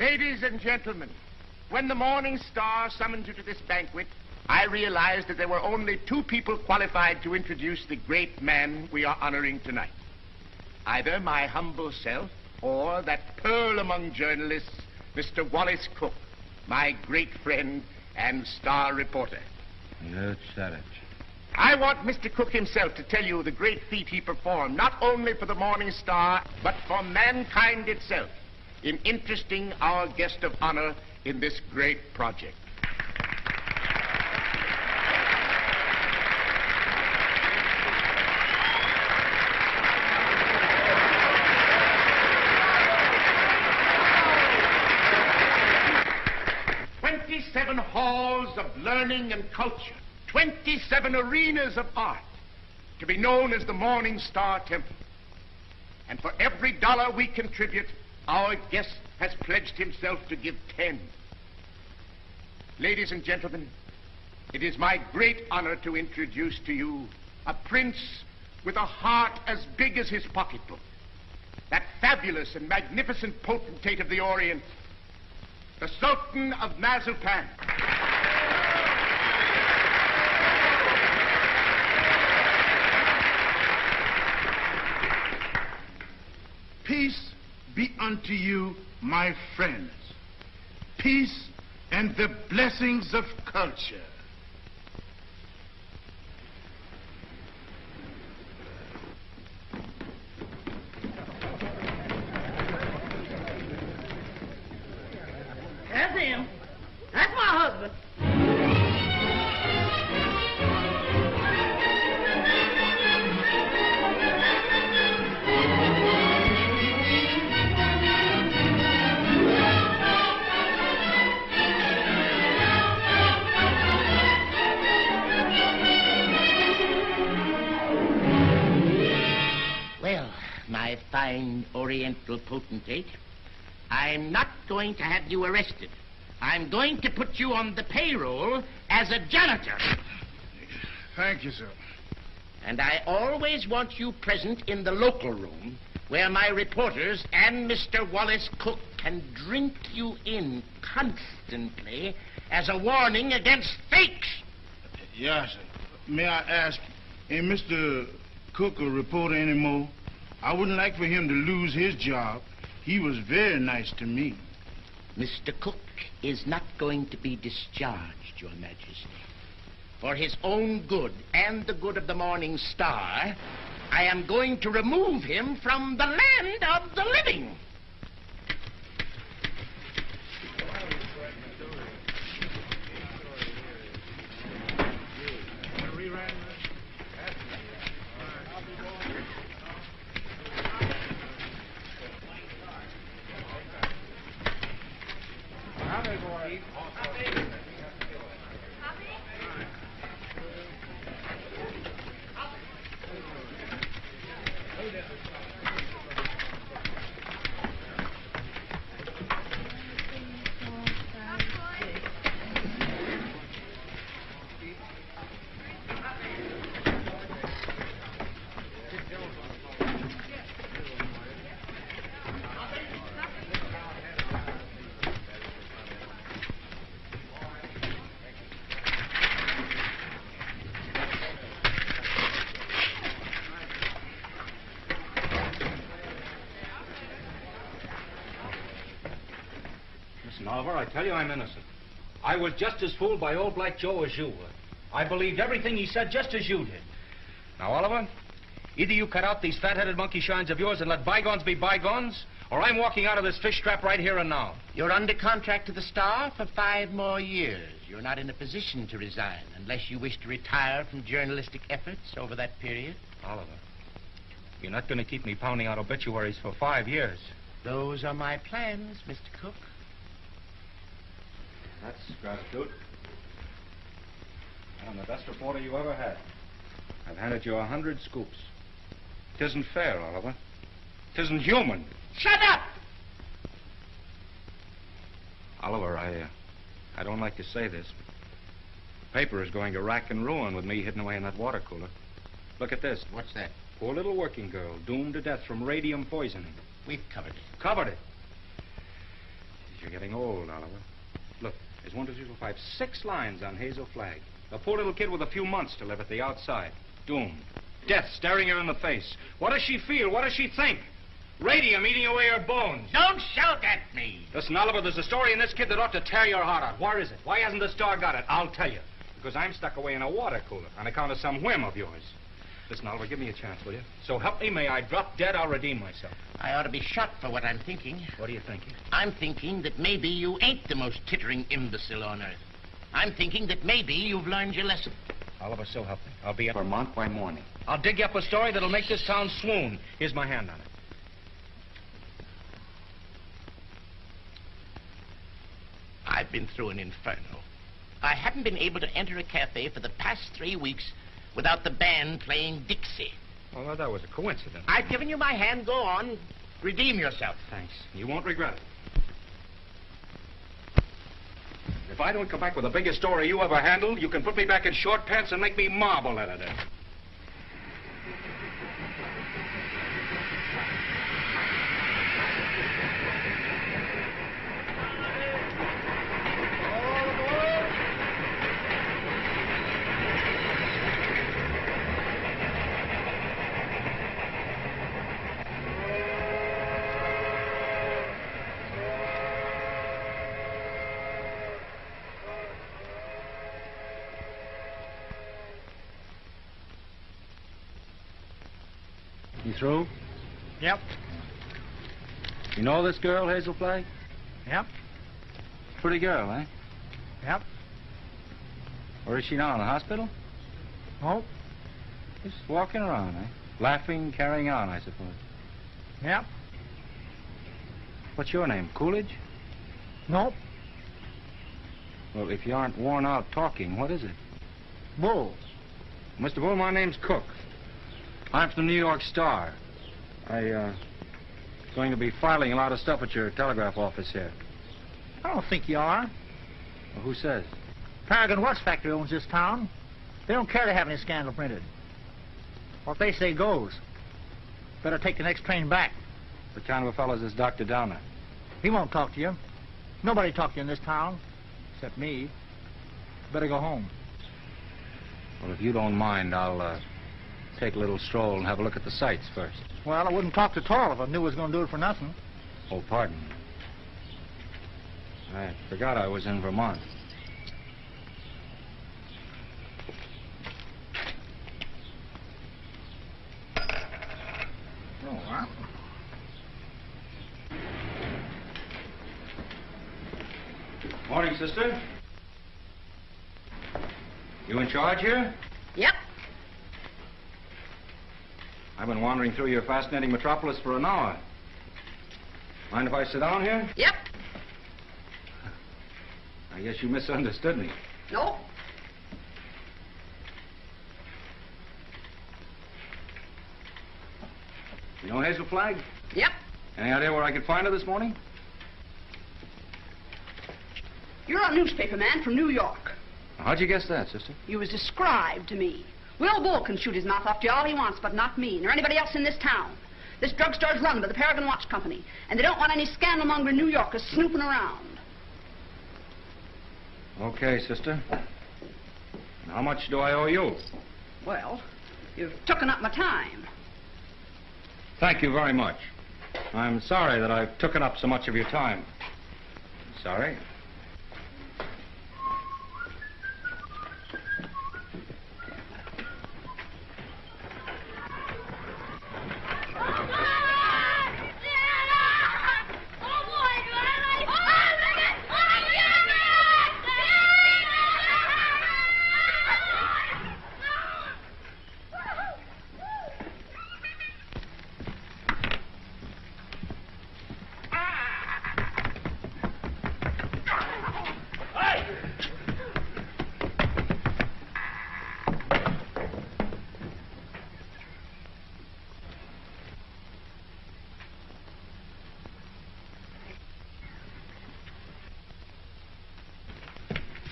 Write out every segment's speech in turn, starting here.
Ladies and gentlemen, when the Morning Star summoned you to this banquet, I realized that there were only two people qualified to introduce the great man we are honoring tonight. Either my humble self or that pearl among journalists, Mr. Wallace Cook, my great friend and star reporter. You said it. I want Mr. Cook himself to tell you the great feat he performed, not only for the Morning Star, but for mankind itself, in interesting our guest of honor in this great project. "27 halls of learning and culture, 27 arenas of art, to be known as the Morning Star Temple. And for every dollar we contribute, our guest has pledged himself to give 10. Ladies and gentlemen, it is my great honor to introduce to you a prince with a heart as big as his pocketbook, that fabulous and magnificent potentate of the Orient, the Sultan of Mazuppan. Peace be unto you, my friends. Peace and the blessings of culture. That's him. That's my husband. Well, my fine Oriental potentate, I'm not going to have you arrested. I'm going to put you on the payroll as a janitor. Thank you, sir. And I always want you present in the local room where my reporters and Mr. Wallace Cook can drink you in constantly as a warning against fakes. Yes, sir. May I ask, ain't Mr. Cook a reporter anymore? I wouldn't like for him to lose his job. He was very nice to me. Mr. Cook is not going to be discharged, Your Majesty. For his own good and the good of the Morning Star, I am going to remove him from the land of the living. Oliver, I tell you I'm innocent. I was just as fooled by old Black Joe as you were. I believed everything he said just as you did. Now, Oliver, either you cut out these fat-headed monkey shines of yours and let bygones be bygones, or I'm walking out of this fish trap right here and now. You're under contract to the Star for 5 more years. You're not in a position to resign unless you wish to retire from journalistic efforts over that period. Oliver, you're not going to keep me pounding out obituaries for 5 years. Those are my plans, Mr. Cook. That's gratitude. I'm the best reporter you ever had. I've handed you 100 scoops. It isn't fair, Oliver. It isn't human. Shut up! Oliver, I don't like to say this, but the paper is going to rack and ruin with me hidden away in that water cooler. Look at this. What's that? Poor little working girl, doomed to death from radium poisoning. We've covered it. Covered it. You're getting old, Oliver. Look, there's 1, 2, 3, 4, 5, 6 lines on Hazel flag. A poor little kid with a few months to live at the outside. Doomed. Death staring her in the face. What does she feel? What does she think? Radium eating away her bones. Don't shout at me. Listen, Oliver, there's a story in this kid that ought to tear your heart out. Where is it? Why hasn't the star got it? I'll tell you. Because I'm stuck away in a water cooler on account of some whim of yours. Listen, Oliver, give me a chance, will you? So help me, may I drop dead, I'll redeem myself. I ought to be shot for what I'm thinking. What are you thinking? I'm thinking that maybe you ain't the most tittering imbecile on earth. I'm thinking that maybe you've learned your lesson. Oliver, so help me. I'll be at Vermont by morning. I'll dig up a story that'll make this town swoon. Here's my hand on it. I've been through an inferno. I haven't been able to enter a cafe for the past 3 weeks without the band playing Dixie. Oh, well, that was a coincidence. I've given you my hand. Go on. Redeem yourself. Thanks. You won't regret it. If I don't come back with the biggest story you ever handled, you can put me back in short pants and make me marble editor. You through? Yep. You know this girl, Hazel Flag? Yep. Pretty girl, eh? Yep. Where is she now, in the hospital? Oh. Just walking around, eh? Laughing, carrying on, I suppose. Yep. What's your name, Coolidge? Nope. Well, if you aren't worn out talking, what is it? Bulls. Mr. Bull, my name's Cook. I'm from the New York Star. Going to be filing a lot of stuff at your telegraph office here. I don't think you are. Well, who says? Paragon Watch Factory owns this town. They don't care to have any scandal printed. What they say goes. Better take the next train back. What kind of a fellow is this Dr. Downer? He won't talk to you. Nobody talked to you in this town, except me. Better go home. Well, if you don't mind, I'll take a little stroll and have a look at the sights first. Well, I wouldn't talk at all if I knew I was going to do it for nothing. Oh, pardon me. I forgot I was in Vermont. Oh, well. Morning, sister. You in charge here? Yep. I've been wandering through your fascinating metropolis for an hour. Mind if I sit down here? Yep. I guess you misunderstood me. No. You know Hazel Flag? Yep. Any idea where I could find her this morning? You're a newspaper man from New York. How'd you guess that, sister? You was described to me. Will Bull can shoot his mouth off to you all he wants, but not me, nor anybody else in this town. This drugstore's run by the Paragon Watch Company, and they don't want any scandal-mongering New Yorkers snooping around. Okay, sister. How much do I owe you? Well, you've taken up my time. Thank you very much. I'm sorry that I've taken up so much of your time. Sorry.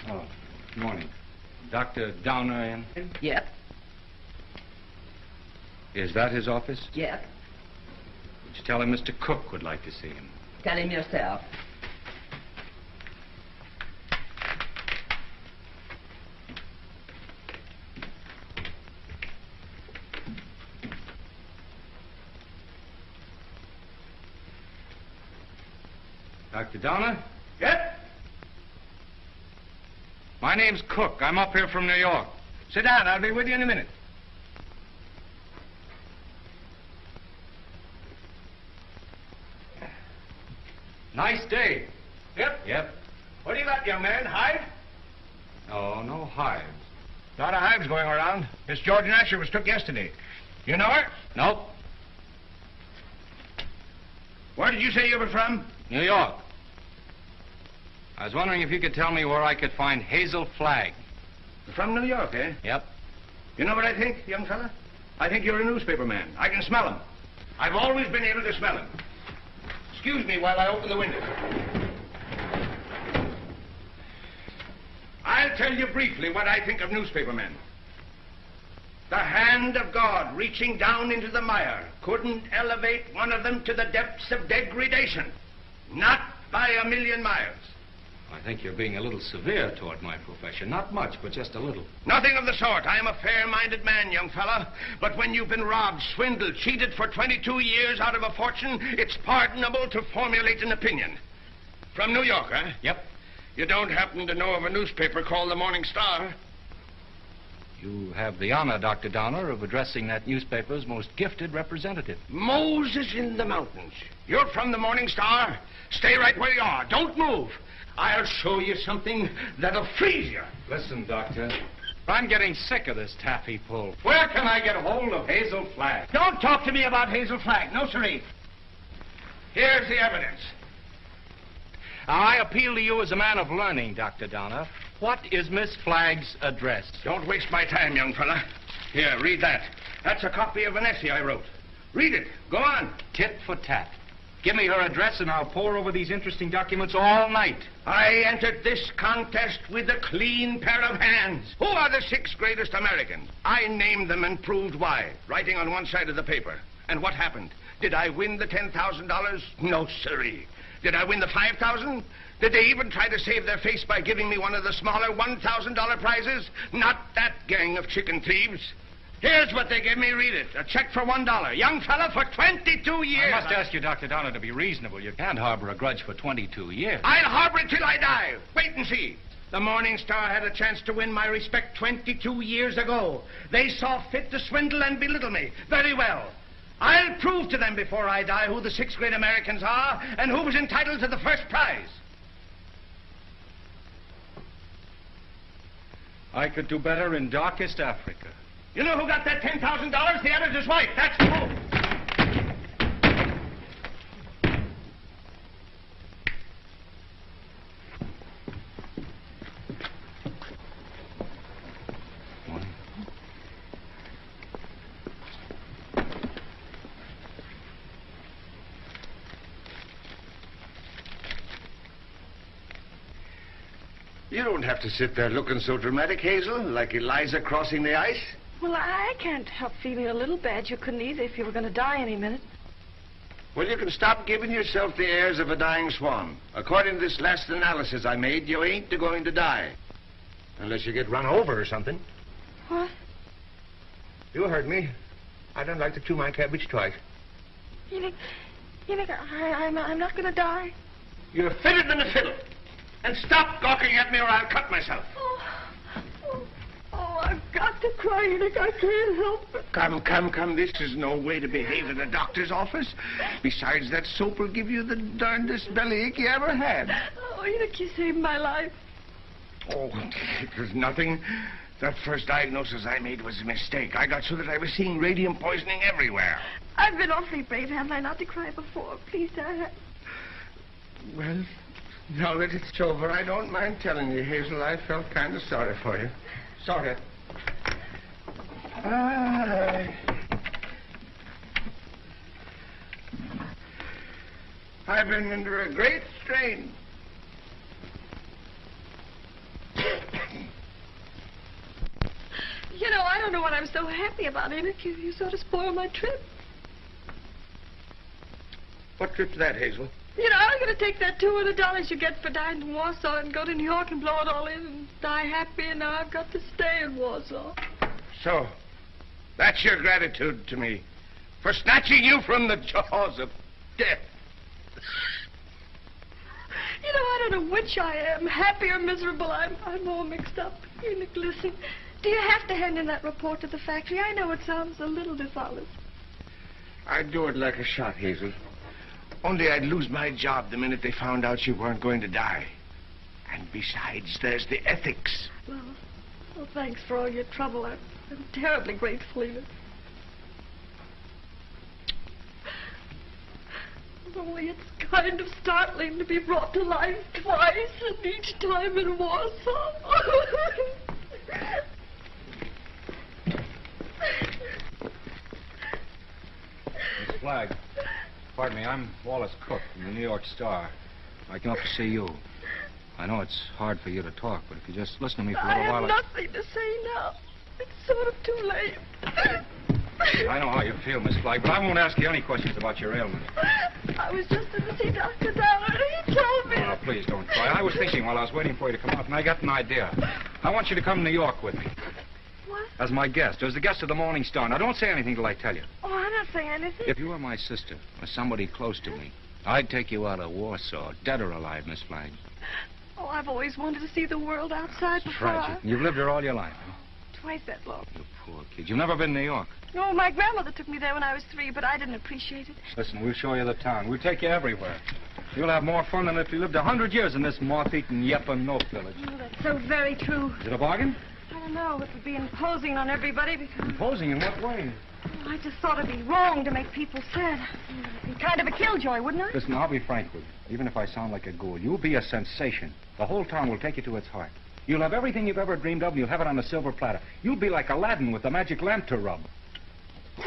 Oh, good morning. Dr. Downer in? Yep. Is that his office? Yep. Would you tell him Mr. Cook would like to see him? Tell him yourself. Dr. Donner? Yep. My name's Cook. I'm up here from New York. Sit down. I'll be with you in a minute. Nice day. Yep. Yep. What do you got, young man? Hive? Oh, no hives. A lot of hives going around. Miss George Asher was took yesterday. You know her? Nope. Where did you say you were from? New York. I was wondering if you could tell me where I could find Hazel Flagg. You're from New York, eh? Yep. You know what I think, young fella? I think you're a newspaper man. I can smell him. I've always been able to smell him. Excuse me while I open the window. I'll tell you briefly what I think of newspaper men. The hand of God reaching down into the mire couldn't elevate one of them to the depths of degradation. Not by a million miles. I think you're being a little severe toward my profession. Not much, but just a little. Nothing of the sort. I am a fair-minded man, young fella. But when you've been robbed, swindled, cheated for 22 years out of a fortune, it's pardonable to formulate an opinion. From New York, eh? Yep. You don't happen to know of a newspaper called the Morning Star? You have the honor, Dr. Donner, of addressing that newspaper's most gifted representative. Moses in the mountains. You're from the Morning Star? Stay right where you are. Don't move. I'll show you something that'll freeze you. Listen, Doctor. I'm getting sick of this taffy pull. Where can I get hold of Hazel Flagg? Don't talk to me about Hazel Flagg. No, sirree. Here's the evidence. I appeal to you as a man of learning, Dr. Donner. What is Miss Flagg's address? Don't waste my time, young fella. Here, read that. That's a copy of an essay I wrote. Read it. Go on. Tit for tat. Give me her address and I'll pore over these interesting documents all night. I entered this contest with a clean pair of hands. Who are the 6 greatest Americans? I named them and proved why, writing on one side of the paper. And what happened? Did I win the $10,000? No, sirree. Did I win the $5,000? Did they even try to save their face by giving me one of the smaller $1,000 prizes? Not that gang of chicken thieves. Here's what they gave me. Read it. A check for $1. Young fella, for 22 years. I must ask you, Dr. Donner, to be reasonable. You can't harbor a grudge for 22 years. I'll harbor it till I die. Wait and see. The Morning Star had a chance to win my respect 22 years ago. They saw fit to swindle and belittle me. Very well. I'll prove to them before I die who the 6 great Americans are and who was entitled to the first prize. I could do better in darkest Africa. You know who got that $10,000? The editor's wife. That's who. You don't have to sit there looking so dramatic, Hazel, like Eliza crossing the ice. Well, I can't help feeling a little bad. You couldn't either if you were going to die any minute. Well, you can stop giving yourself the airs of a dying swan. According to this last analysis I made, you ain't going to die. Unless you get run over or something. What? You heard me. I don't like to chew my cabbage twice. You think I'm not going to die? You're fitter than a fiddle. And stop gawking at me or I'll cut myself. Oh, I've got to cry, Enoch. I can't help it. Come. This is no way to behave at a doctor's office. Besides, that soap will give you the darndest bellyache you ever had. Oh, Enoch, you saved my life. Oh, it was nothing. That first diagnosis I made was a mistake. I got so that I was seeing radium poisoning everywhere. I've been awfully brave, haven't I, not to cry before? Please, Dad. Well, now that it's over, I don't mind telling you, Hazel, I felt kind of sorry for you. Sorry. I've been under a great strain. You know, I don't know what I'm so happy about, Enoch. You sort of spoiled my trip. What trip's that, Hazel? You know, I was going to take that $200 you get for dying in Warsaw and go to New York and blow it all in and die happy, and now I've got to stay in Warsaw. So, that's your gratitude to me for snatching you from the jaws of death. don't know which I am, happy or miserable. I'm all mixed up. Enoch, listen. Do you have to hand in that report to the factory? I know it sounds a little dishonest. I'd do it like a shot, Hazel. Only I'd lose my job the minute they found out you weren't going to die. And besides, there's the ethics. Well, thanks for all your trouble. I'm terribly grateful, Enoch. Only it's kind of startling to be brought to life twice, and each time in Warsaw. Miss Flagg, pardon me, I'm Wallace Cook from the New York Star. I came up to see you. I know it's hard for you to talk, but if you just listen to me for a little while... I have nothing to say now. It's sort of too late. I know how you feel, Miss Flagg, but I won't ask you any questions about your ailment. I was just in to see Dr. Downer. He told me... Oh, please don't cry. I was thinking while I was waiting for you to come out, and I got an idea. I want you to come to New York with me. What? As my guest, as the guest of the Morning Star. Now, don't say anything till I tell you. Oh, I'm not saying anything. If you were my sister, or somebody close to me, I'd take you out of Warsaw, dead or alive, Miss Flagg. Oh, I've always wanted to see the world outside before Tragic. You've lived here all your life, huh? Twice that long. You poor kid. You've never been to New York. No, my grandmother took me there when I was 3, but I didn't appreciate it. Listen, we'll show you the town. We'll take you everywhere. You'll have more fun than if you lived 100 years in this moth-eaten Yep-and-Nope village. Oh, that's so very true. Is it a bargain? I don't know. It would be imposing on everybody because... Imposing in what way? Oh, I just thought it'd be wrong to make people sad. It'd be kind of a killjoy, wouldn't it? Listen, I'll be frank with you. Even if I sound like a ghoul, you'll be a sensation. The whole town will take you to its heart. You'll have everything you've ever dreamed of, and you'll have it on a silver platter. You'll be like Aladdin with the magic lamp to rub.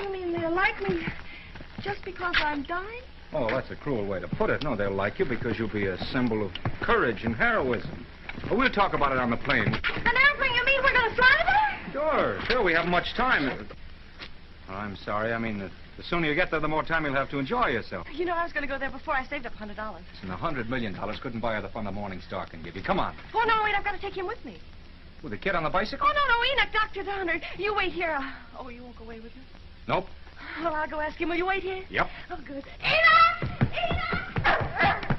You mean they'll like me just because I'm dying? Oh, that's a cruel way to put it. No, they'll like you because you'll be a symbol of courage and heroism. Well, we'll talk about it on the plane. An airplane? You mean we're going to fly there? Sure, we haven't much time. Oh, I'm sorry. I mean, the sooner you get there, the more time you'll have to enjoy yourself. You know, I was going to go there before I saved up $100. Listen, $100 million couldn't buy her the fun the Morning Star can give you. Come on. Oh, no, wait, I've got to take him with me. With the kid on the bicycle? Oh, no, Enoch, Dr. Downer. You wait here. Oh, you won't go away with me? Nope. Well, I'll go ask him. Will you wait here? Yep. Oh, good. Enoch! Enoch! Enoch!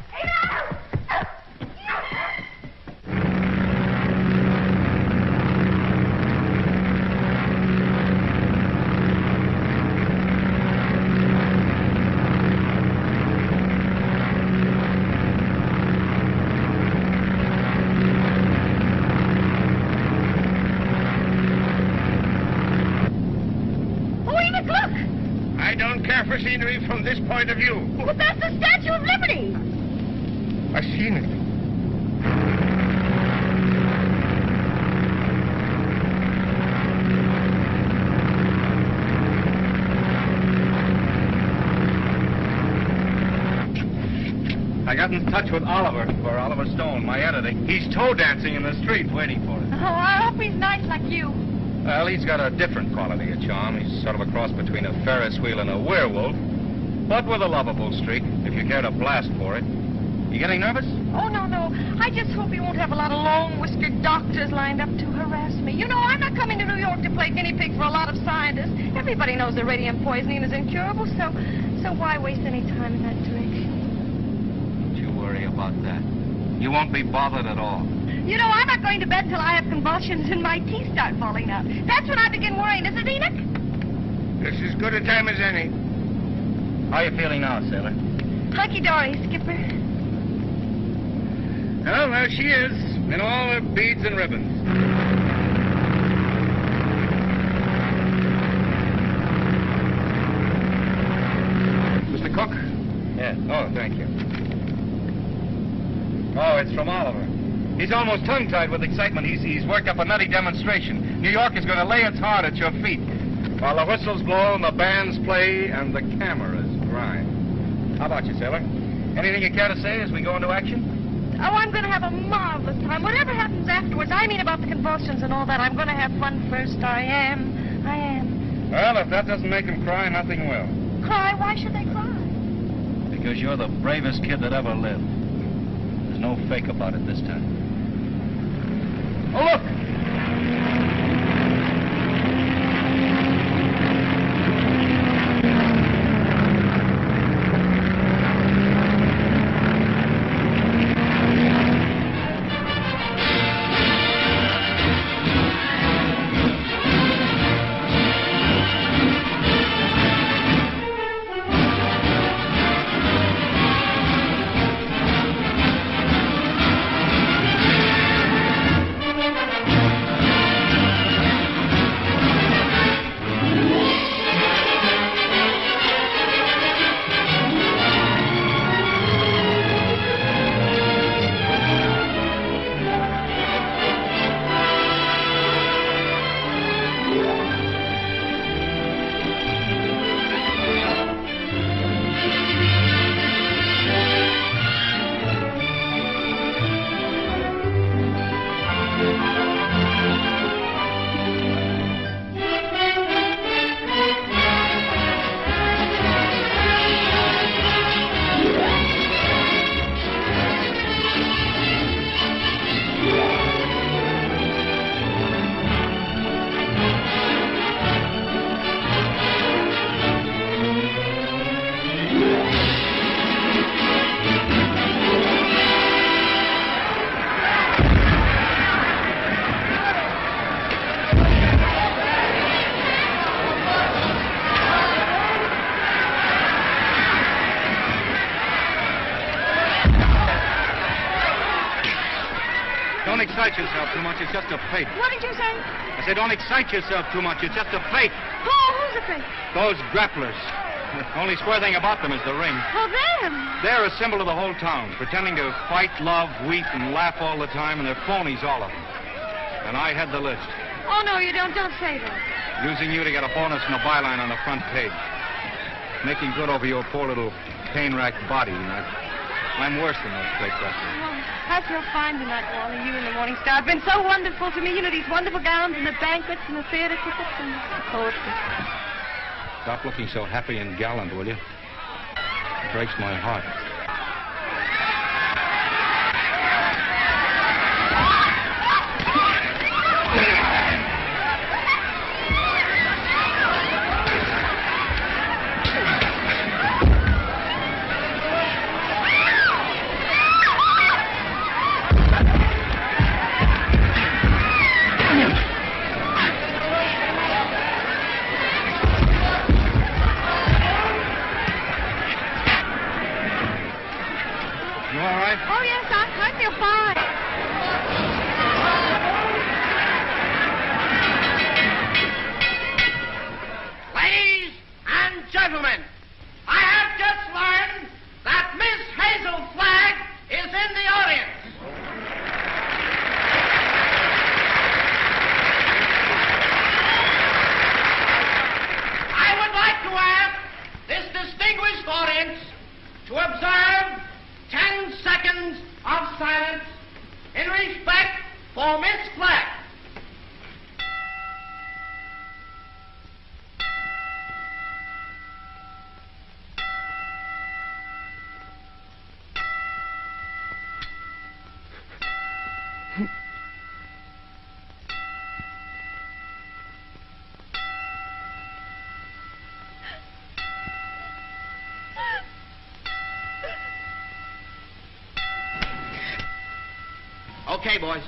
For scenery from this point of view. But that's the Statue of Liberty. I've seen it. I got in touch with Oliver Stone, my editor. He's toe dancing in the street waiting for us. Oh, I hope he's nice like you. Well, he's got a different quality of charm. He's sort of a cross between a Ferris wheel and a werewolf, but with a lovable streak, if you care to blast for it. You getting nervous? Oh, no. I just hope he won't have a lot of long-whiskered doctors lined up to harass me. You know, I'm not coming to New York to play guinea pig for a lot of scientists. Everybody knows that radium poisoning is incurable, so why waste any time in that direction? Don't you worry about that. You won't be bothered at all. You know, I'm not going to bed till I have convulsions and my teeth start falling out. That's when I begin worrying, is it, Enoch? This is as good a time as any. How are you feeling now, sailor? Hunky-dory, Skipper. Well, there she is, in all her beads and ribbons. Mr. Cook? Yes. Oh, thank you. Oh, it's from Oliver. He's almost tongue-tied with excitement. He's worked up a nutty demonstration. New York is going to lay its heart at your feet while the whistles blow and the bands play and the cameras grind. How about you, sailor? Anything you care to say as we go into action? Oh, I'm going to have a marvelous time. Whatever happens afterwards, I mean about the convulsions and all that, I'm going to have fun first. I am. Well, if that doesn't make them cry, nothing will. Cry? Why should they cry? Because you're the bravest kid that ever lived. There's no fake about it this time. Oh, look! Don't excite yourself too much. It's just a fake. What did you say? I said don't excite yourself too much. It's just a fake. Who's a fake? Those grapplers. The only square thing about them is the ring. Oh, them. They're a symbol of the whole town, pretending to fight, love, weep, and laugh all the time, and they're phonies, all of them. And I had the list. Oh, no, you don't. Don't say that. Using you to get a bonus and a byline on the front page. Making good over your poor little pain-racked body. I'm worse than those fake wrestlers. Oh, I feel fine tonight, Wally. You and the Morning Star have been so wonderful to me. You know, these wonderful gowns and the banquets and the theater tickets and the poetry. Stop looking so happy and gallant, will you? It breaks my heart. Oh, yes, I feel fine. Ladies and gentlemen, I have just learned that Miss Hazel Flagg is in the audience. I would like to ask this distinguished audience to observe 10 seconds of silence in respect for Miss Flagg. Okay, boys.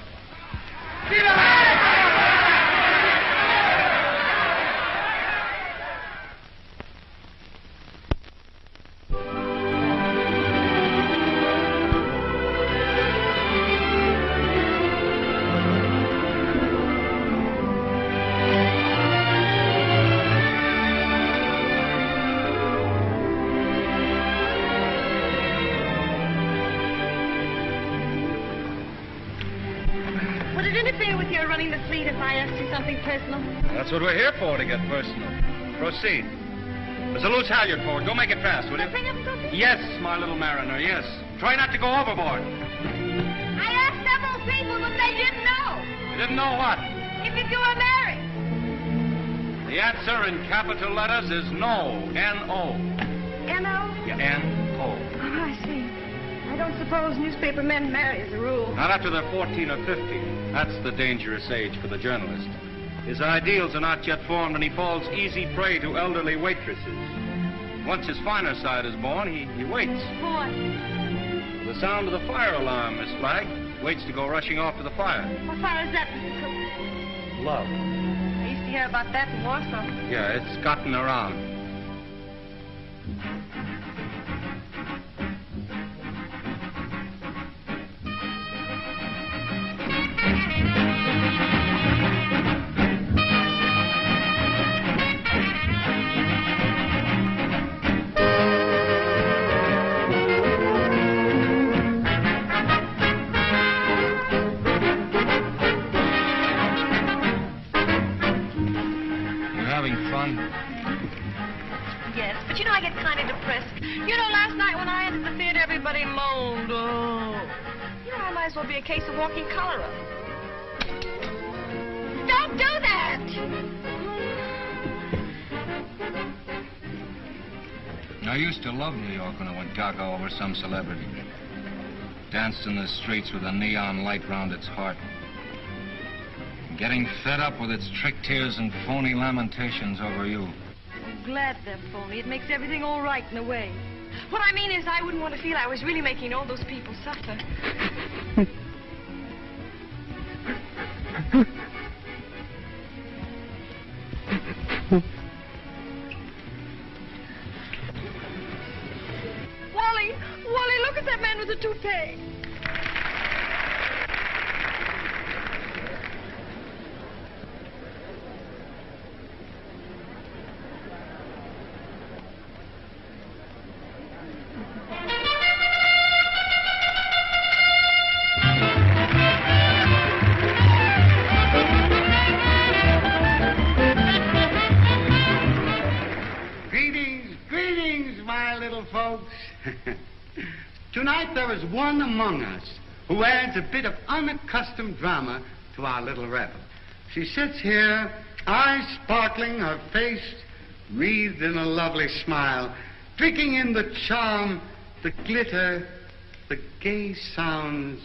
Would it interfere with your running the fleet if I asked you something personal? That's what we're here for, to get personal. Proceed. There's a loose halyard forward. Go make it fast, will you? Nothing of good. Yes, my little mariner, yes. Try not to go overboard. I asked several people, but they didn't know. You didn't know what? If you were married. The answer in capital letters is no. N-O. N-O? Yeah, N-O. Oh, I see. I don't suppose newspaper men marry as a rule. Not after they're 14 or 15. That's the dangerous age for the journalist. His ideals are not yet formed, and he falls easy prey to elderly waitresses. Once his finer side is born, he waits. For what? The sound of the fire alarm, Miss Flagg. Waits to go rushing off to the fire. What fire is that, Mrs. Cook? Love. I used to hear about that in Warsaw. Yeah, it's gotten around. Yes, but you know I get kind of depressed. You know, last night when I entered the theater, everybody moaned. Oh. You know, I might as well be a case of walking cholera. Don't do that! I used to love New York when I went gaga over some celebrity. Danced in the streets with a neon light round its heart. Getting fed up with its trick tears and phony lamentations over you. I'm glad they're phony. It makes everything all right in a way. What I mean is I wouldn't want to feel I was really making all those people suffer. Wally, look at that man with the toupee. Tonight there is one among us who adds a bit of unaccustomed drama to our little revel. She sits here, eyes sparkling, her face wreathed in a lovely smile, drinking in the charm, the glitter, the gay sounds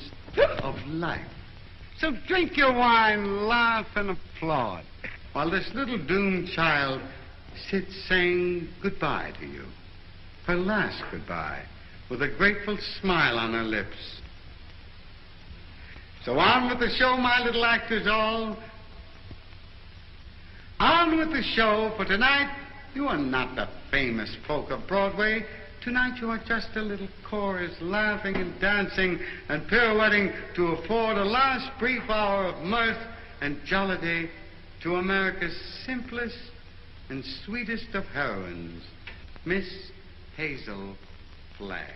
of life. So drink your wine, laugh, and applaud, while this little doomed child sits saying goodbye to you. Her last goodbye, with a grateful smile on her lips. So on with the show, my little actors all. On with the show, for tonight you are not the famous folk of Broadway. Tonight you are just a little chorus, laughing and dancing and pirouetting to afford a last brief hour of mirth and jollity to America's simplest and sweetest of heroines, Miss Hazel Flagg.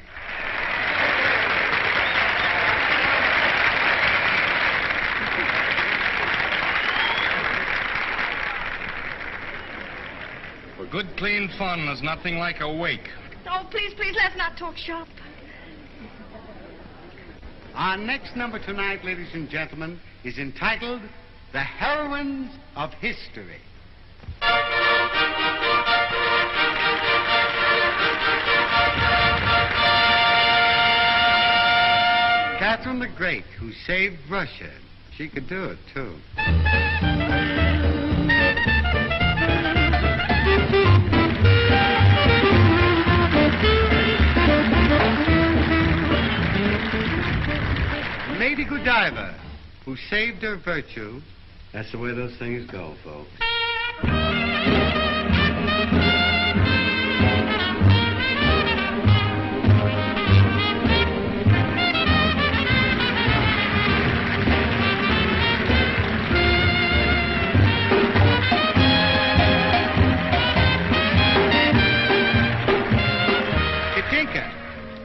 For good, clean fun, there's nothing like a wake. Oh, please, please, let's not talk shop. Our next number tonight, ladies and gentlemen, is entitled The Heroines of History. Catherine the Great, who saved Russia. She could do it, too. Lady Godiva, who saved her virtue. That's the way those things go, folks. Katinka,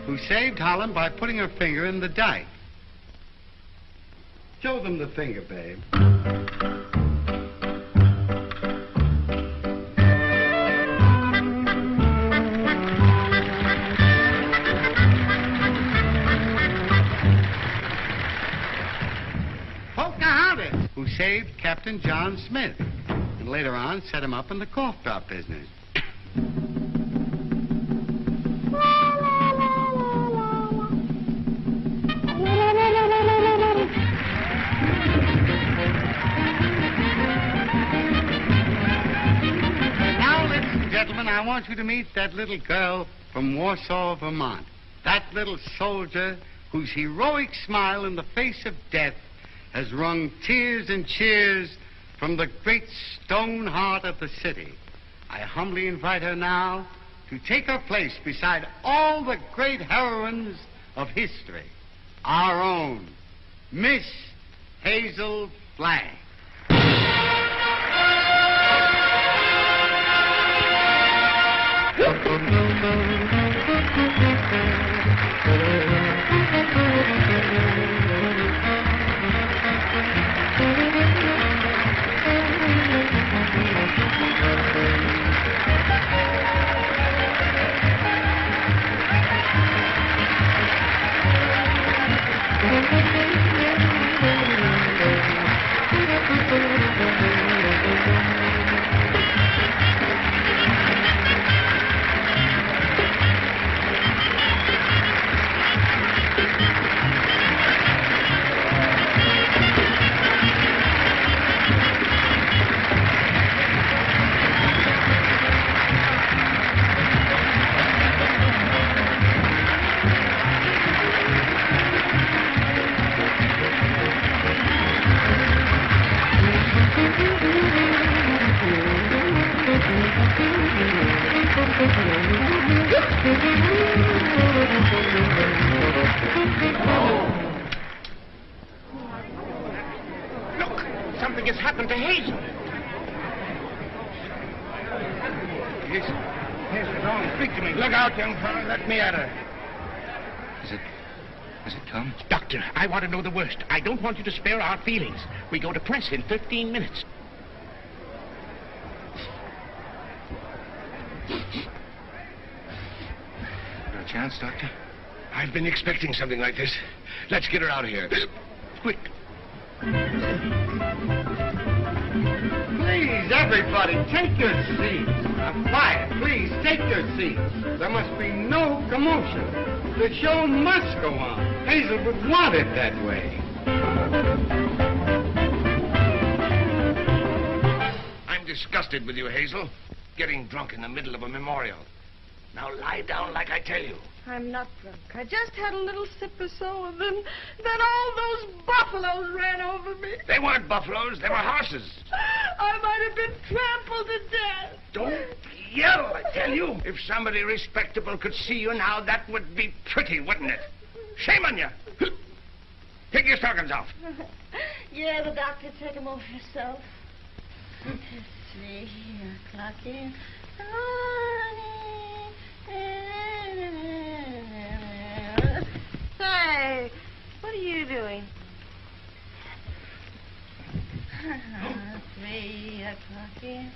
who saved Holland by putting her finger in the dike. Show them the finger, babe. Pocahontas, who saved Captain John Smith, and later on set him up in the cough drop business. I want you to meet that little girl from Warsaw, Vermont. That little soldier whose heroic smile in the face of death has wrung tears and cheers from the great stone heart of the city. I humbly invite her now to take her place beside all the great heroines of history. Our own Miss Hazel Flagg. Look, something has happened to Hazel. Hazel, don't speak to me. Look out, young fellow. Let me at her. Has it come? Doctor, I want to know the worst. I don't want you to spare our feelings. We go to press in 15 minutes. No chance chance, Doctor? I've been expecting something like this. Let's get her out of here. Quick. Please, everybody, take your seats. Quiet, please, take your seats. There must be no commotion. The show must go on. Hazel would want it that way. I'm disgusted with you, Hazel. Getting drunk in the middle of a memorial. Now lie down like I tell you. I'm not drunk. I just had a little sip or so, and then all those buffaloes ran over me. They weren't buffaloes, they were horses. I might have been trampled to death. Don't yell, I tell you. If somebody respectable could see you now, that would be pretty, wouldn't it? Shame on you. Take your stockings off. Yeah, the doctor, take them off yourself. 3 o'clock in the morning. Hey, what are you doing? 3 o'clock in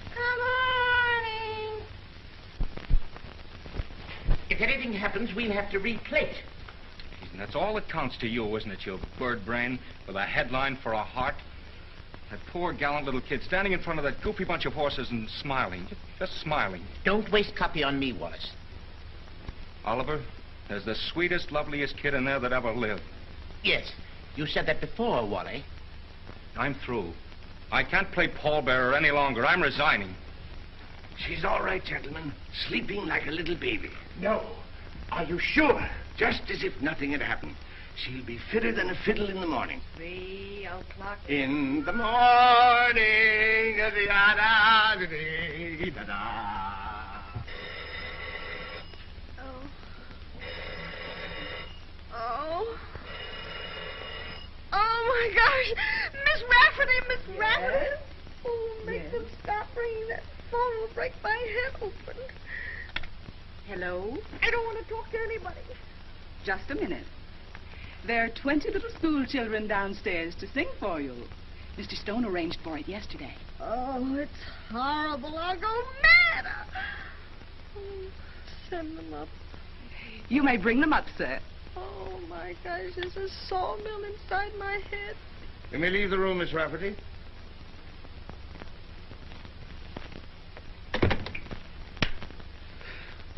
the morning. If anything happens, we'll have to replate. And that's all that counts to you, isn't it, you bird brain with a headline for a heart? That poor, gallant little kid standing in front of that goofy bunch of horses and smiling, just smiling. Don't waste copy on me, Wallace. Oliver, there's the sweetest, loveliest kid in there that ever lived. Yes, you said that before, Wally. I'm through. I can't play pallbearer any longer. I'm resigning. She's all right, gentlemen. Sleeping like a little baby. No. Are you sure? Just as if nothing had happened. She'll be fitter than a fiddle in the morning. 3 o'clock. In the morning. Oh, my gosh. Miss Rafferty, Miss Rafferty. Oh, make them stop ringing. That phone will break my head open. Hello? I don't want to talk to anybody. Just a minute. There are 20 little school children downstairs to sing for you. Mr. Stone arranged for it yesterday. Oh, it's horrible. I'll go mad. Oh, send them up. You may bring them up, sir. Oh, my gosh, there's a sawmill inside my head. You may leave the room, Miss Rafferty.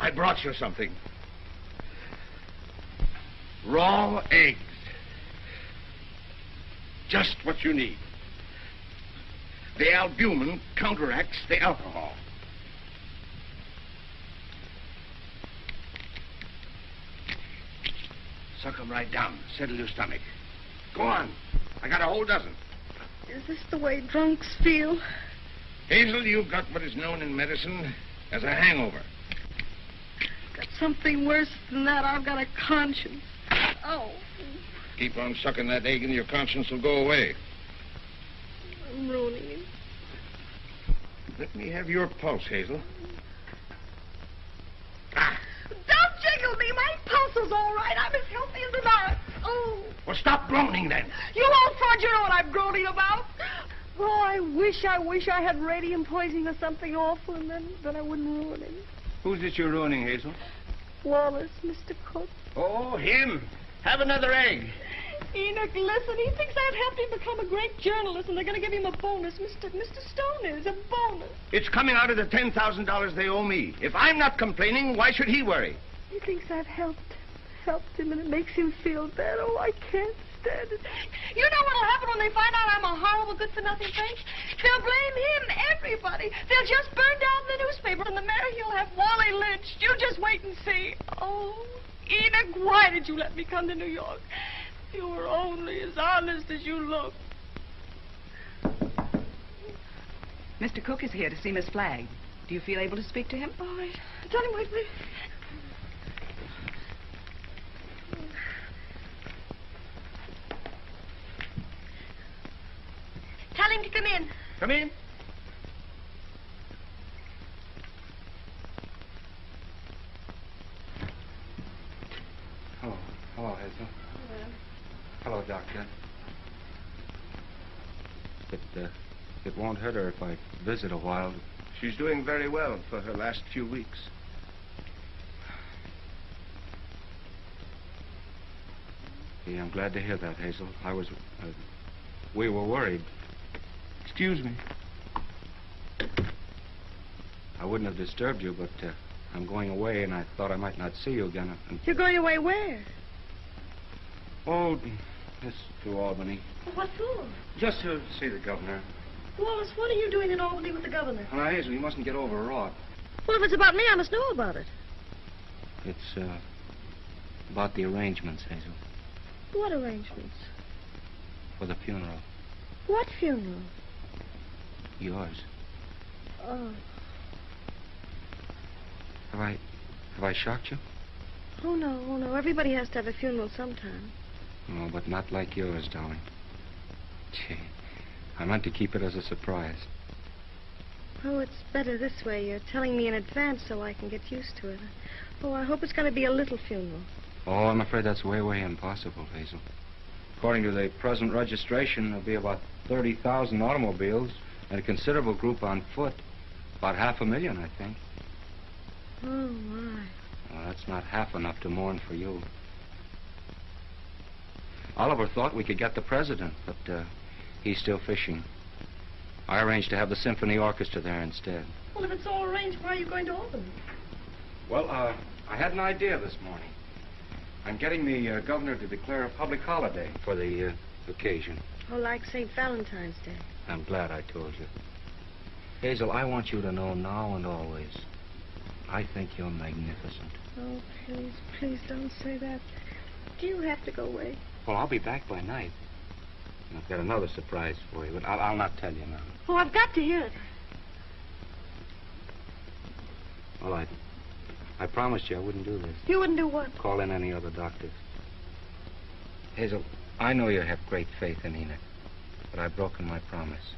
I brought you something. Raw eggs. Just what you need. The albumin counteracts the alcohol. Suck them right down. Settle your stomach. Go on. I got a whole dozen. Is this the way drunks feel? Hazel, you've got what is known in medicine as a hangover. Got something worse than that. I've got a conscience. Oh. Keep on sucking that egg and your conscience will go away. I'm ruining him. Let me have your pulse, Hazel. Don't jiggle me. My pulse is all right. I'm as healthy as an ox. Oh. Well, stop groaning then. You old fraud, you know what I'm groaning about. Oh, I wish I had radium poisoning or something awful, and then I wouldn't ruin him. Who's it you're ruining, Hazel? Wallace, Mr. Cook. Oh, him. Have another egg. Enoch, listen, he thinks I've helped him become a great journalist, and they're going to give him a bonus. Mr. Stone is a bonus. It's coming out of the $10,000 they owe me. If I'm not complaining, why should he worry? He thinks I've helped him, and it makes him feel bad. Oh, I can't stand it. You know what'll happen when they find out I'm a horrible, good-for-nothing thing? They'll blame him, everybody. They'll just burn down the newspaper, and the mayor, he'll have Wally lynched. You just wait and see. Oh, Enoch, why did you let me come to New York? You were only as honest as you look. Mr. Cook is here to see Miss Flagg. Do you feel able to speak to him? All right. Tell him, wait, please. Tell him to come in. Come in. Hello, Hazel. Hello, Doctor. It won't hurt her if I visit a while. She's doing very well for her last few weeks. Yeah, I'm glad to hear that, Hazel. We were worried. Excuse me. I wouldn't have disturbed you, but I'm going away, and I thought I might not see you again. You're going away where? Oh, yes, to Albany. What for? Just to see the governor. Wallace, what are you doing in Albany with the governor? Now, Hazel, you mustn't get overwrought. Well, if it's about me, I must know about it. It's about the arrangements, Hazel, What arrangements? for the funeral. What funeral? Yours. Oh. Have I shocked you? Oh, no. Everybody has to have a funeral sometime. Oh, but not like yours, darling. Gee, I meant to keep it as a surprise. Oh, it's better this way. You're telling me in advance so I can get used to it. Oh, I hope it's going to be a little funeral. Oh, I'm afraid that's way, way impossible, Hazel. According to the present registration, there'll be about 30,000 automobiles and a considerable group on foot. About 500,000, I think. Oh, my. Well, that's not half enough to mourn for you. Oliver thought we could get the president, but he's still fishing. I arranged to have the symphony orchestra there instead. Well, if it's all arranged, why are you going to Albany? Well, I had an idea this morning. I'm getting the governor to declare a public holiday for the occasion. Oh, like St. Valentine's Day. I'm glad I told you. Hazel, I want you to know now and always, I think you're magnificent. Oh, please don't say that. Do you have to go away? Well, I'll be back by night. And I've got another surprise for you, but I'll not tell you now. Oh, I've got to hear it. Well, I promised you I wouldn't do this. You wouldn't do what? Call in any other doctors. Hazel, I know you have great faith in Enoch, but I've broken my promise.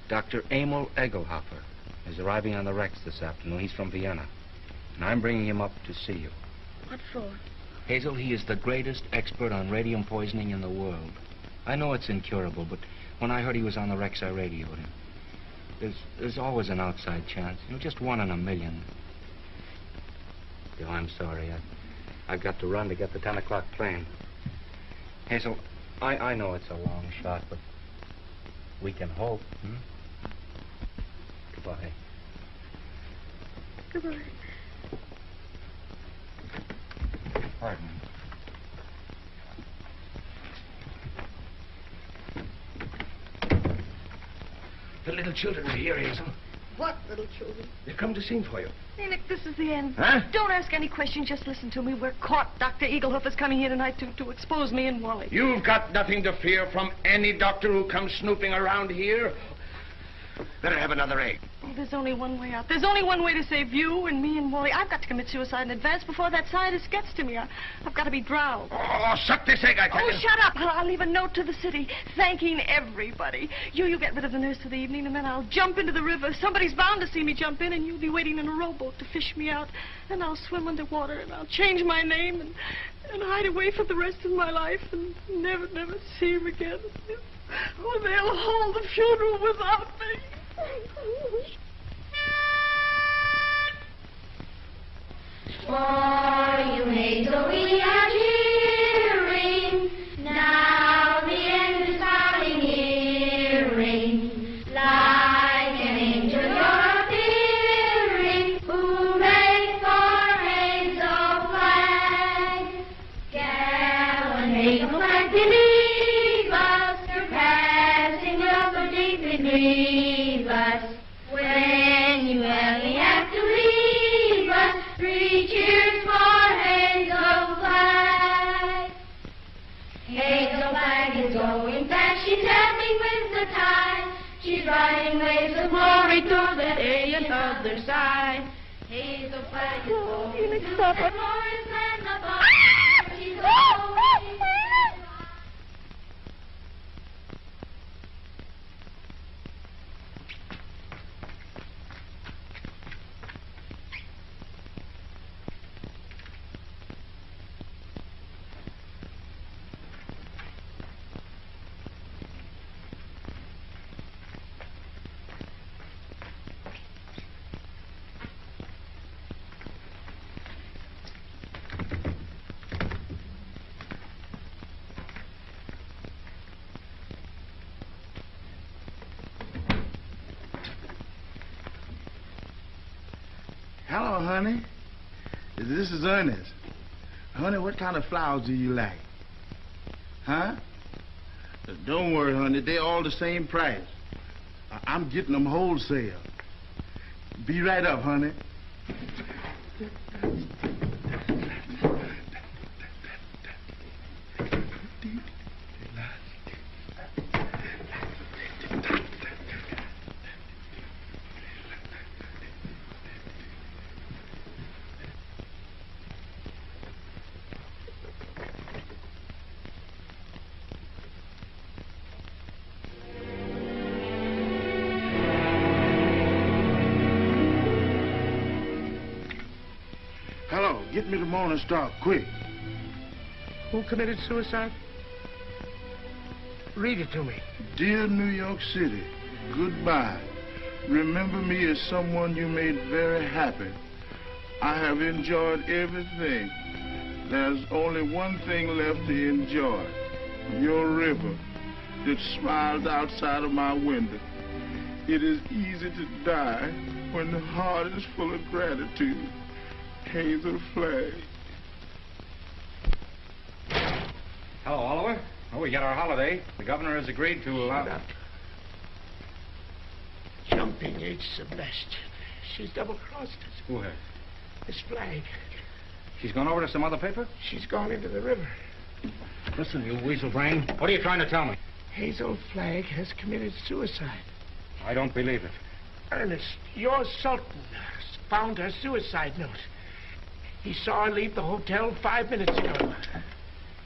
Dr. Emil Egelhofer is arriving on the Rex this afternoon. He's from Vienna, and I'm bringing him up to see you. What for? Hazel, he is the greatest expert on radium poisoning in the world. I know it's incurable, but when I heard he was on the Rex, I radioed him. There's always an outside chance. Just 1 in a million. Oh, I'm sorry. I've got to run to get the 10 o'clock plane. Hazel, I know it's a long shot, but we can hope. Goodbye. Goodbye. Pardon. The little children are here, Hazel. What little children? They've come to sing for you. Enoch, this is the end. Huh? Don't ask any questions. Just listen to me. We're caught. Dr. Egelhofer's coming here tonight to expose me and Wally. You've got nothing to fear from any doctor who comes snooping around here. Better have another egg. Oh, there's only one way out. There's only one way to save you and me and Wally. I've got to commit suicide in advance before that scientist gets to me. I've got to be drowned. Oh, suck this egg, I tell Oh, you. shut up. I'll leave a note to the city thanking everybody. You get rid of the nurse for the evening, and then I'll jump into the river. Somebody's bound to see me jump in, and you'll be waiting in a rowboat to fish me out. And I'll swim underwater, and I'll change my name and hide away for the rest of my life and never see him again. Oh, they'll hold the funeral without me. For you, Hazel, we are cheering. Now the end is coming nearing. Like an angel you're appearing. Hooray for Hazel flag. Gallant Hazel flag, believe us. Your passing will so deeply grieve us. When you only have to leave us, 3 cheers for Hazel flag. Hazel flag is going fast, she's happy with the tide. She's riding waves of glory to the day and other side. Hazel flag is going to stop the it. glorious land above. She's going. honey. This is Ernest. Honey, what kind of flowers do you like? Huh? Don't worry, honey. They're all the same price. I'm getting them wholesale. Be right up, honey. Get me the Morning Star, quick. Who committed suicide? Read it to me. Dear New York City, goodbye. Remember me as someone you made very happy. I have enjoyed everything. There's only one thing left to enjoy. Your river that smiles outside of my window. It is easy to die when the heart is full of gratitude. Hazel flag. Hello, Oliver. Oh, we got our holiday. The governor has agreed to allow... Jumping H. Sebastian. She's double-crossed us. Who has? Miss Flagg. She's gone over to some other paper? She's gone into the river. Listen, you weasel brain. What are you trying to tell me? Hazel Flagg has committed suicide. I don't believe it. Ernest, your Sultan found her suicide note. He saw her leave the hotel 5 minutes ago.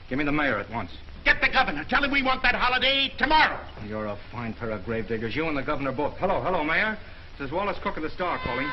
Give me the mayor at once. Get the governor. Tell him we want that holiday tomorrow. You're a fine pair of gravediggers. You and the governor both. Hello, Mayor. This is Wallace Cook of the Star calling.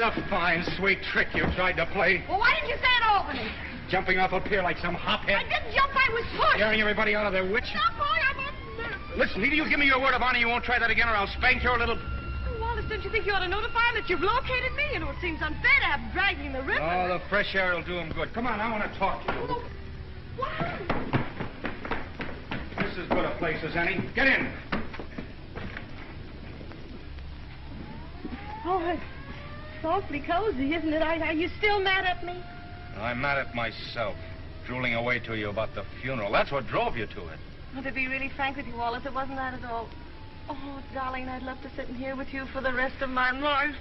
It's a fine, sweet trick you tried to play. Well, why didn't you say it, Albany? Jumping off a pier like some hophead. I didn't jump, I was pushed. Scaring everybody out of their wits. Stop, boy, I'm a... Listen, either you give me your word of honor you won't try that again or I'll spank your little... Oh, Wallace, don't you think you ought to notify him that you've located me? You know, it seems unfair to have him dragging in the river. Oh, the fresh air will do him good. Come on, I want to talk to you. Oh, what? This is as good a place as any. Get in. Oh, it's awfully cozy, isn't it? Are you still mad at me? I'm mad at myself, drooling away to you about the funeral. That's what drove you to it. Well, to be really frank with you, Wallace, it wasn't that at all. Oh, darling, I'd love to sit in here with you for the rest of my life.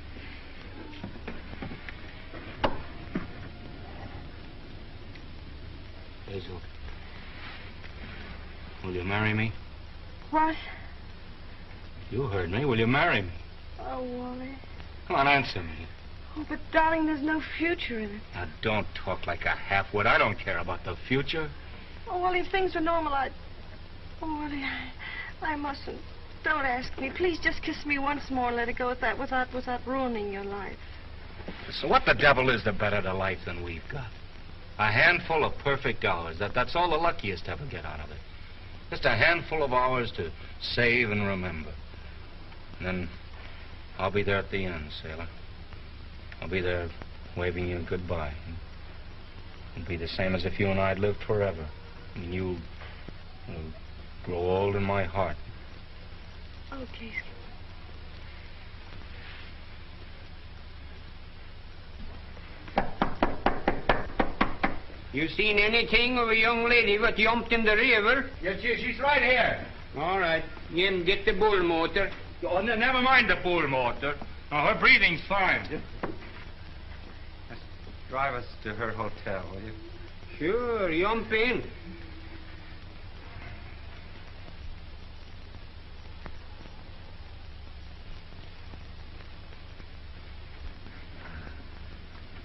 Hazel, will you marry me? What? You heard me. Will you marry me? Oh, Wally. Come on, answer me. Oh, but, darling, there's no future in it. Now, don't talk like a half-wit. I don't care about the future. Oh, Wally, if things were normal, I'd... Oh, Wally, I mustn't. Don't ask me. Please just kiss me once more and let it go at that without ruining your life. So what the devil is the better to life than we've got? A handful of perfect hours. That's all the luckiest ever get out of it. Just a handful of hours to save and remember. And then I'll be there at the end, sailor. I'll be there waving you goodbye. It'll be the same as if you and I'd lived forever. And you'll grow old in my heart. Okay. You seen anything of a young lady what jumped in the river? Yes, she's right here. All right. Jim, get the bull motor. Oh, never mind the bull motor. Oh, her breathing's fine. Just drive us to her hotel, will you? Sure, jump in.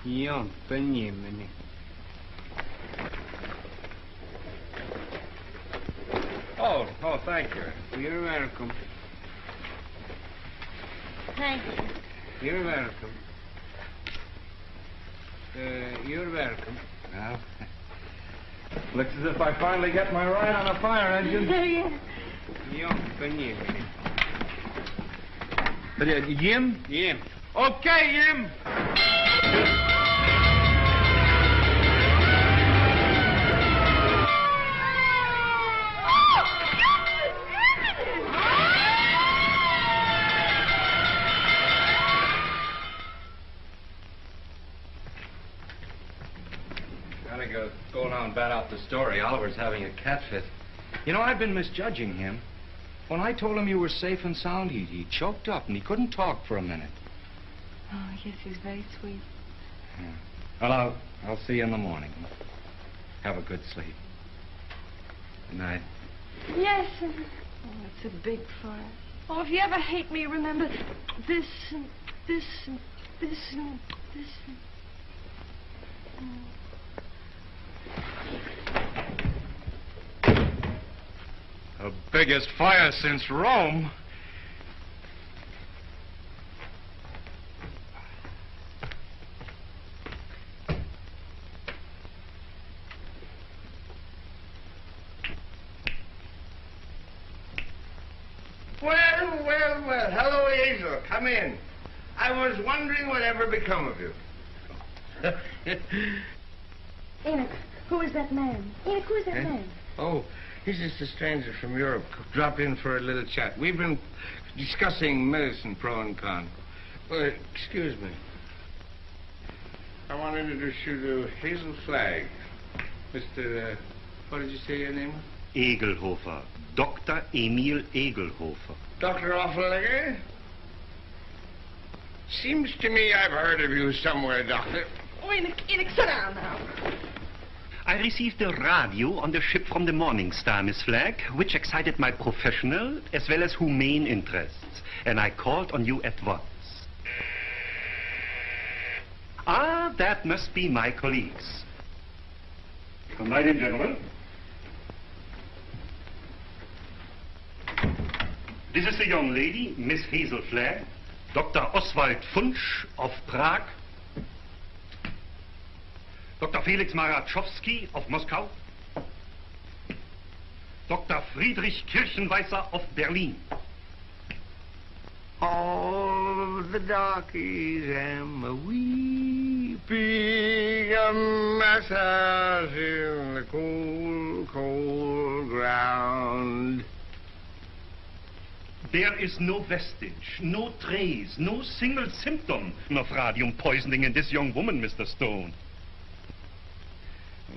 Jump in, Jiminy. Oh, thank you. You're welcome. Thank you. You're welcome. You're welcome. Well, looks as if I finally get my ride on a fire engine. Jump in, Jiminy. Jim? Jim. Okay, Jim. Go now and bat out the story. Oliver's having a cat fit. You know, I've been misjudging him. When I told him you were safe and sound, he choked up and he couldn't talk for a minute. Oh, yes, he's very sweet. Yeah. Well, I'll see you in the morning. Have a good sleep. Good night. Yes. Oh, it's a big fire. Oh, if you ever hate me, remember this and this and this and this and... The biggest fire since Rome. Well. Hello, Hazel. Come in. I was wondering whatever become of you. Enoch, who is that man? Enoch, who is that man? Oh, he's just a stranger from Europe. Drop in for a little chat. We've been discussing medicine, pro and con. Well, excuse me. I want to introduce you to Hazel Flagg. Mr. What did you say your name was? Egelhofer. Dr. Emil Egelhofer. Dr. Offenlegger? Seems to me I've heard of you somewhere, Doctor. Oh, Enoch, sit down now. I received a radio on the ship from the Morning Star, Miss Flagg, which excited my professional as well as humane interests, and I called on you at once. Ah, that must be my colleagues. Come right in, gentlemen. This is the young lady, Miss Hazel Flagg, Dr. Oswald Funsch of Prague, Dr. Felix Marachowski of Moscow, Dr. Friedrich Kirchenweiser of Berlin. All of the darkies am a weeping, a massage in the cold, cold ground. There is no vestige, no trace, no single symptom of radium poisoning in this young woman, Mr. Stone.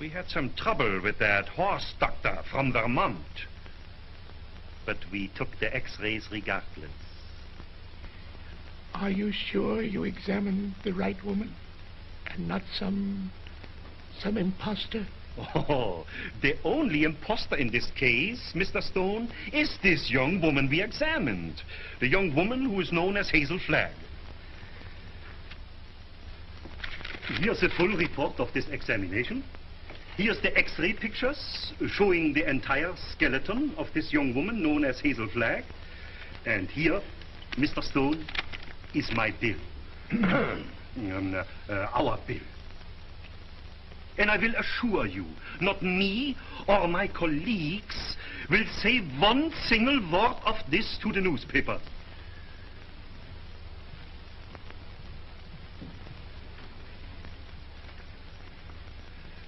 We had some trouble with that horse doctor from Vermont, but we took the x-rays regardless. Are you sure you examined the right woman and not some imposter? Oh, the only imposter in this case, Mr. Stone, is this young woman we examined. The young woman who is known as Hazel Flagg. Here's a full report of this examination. Here's the x-ray pictures showing the entire skeleton of this young woman known as Hazel Flagg. And here, Mr. Stone, is my bill. our bill. And I will assure you, not me or my colleagues will say one single word of this to the newspapers.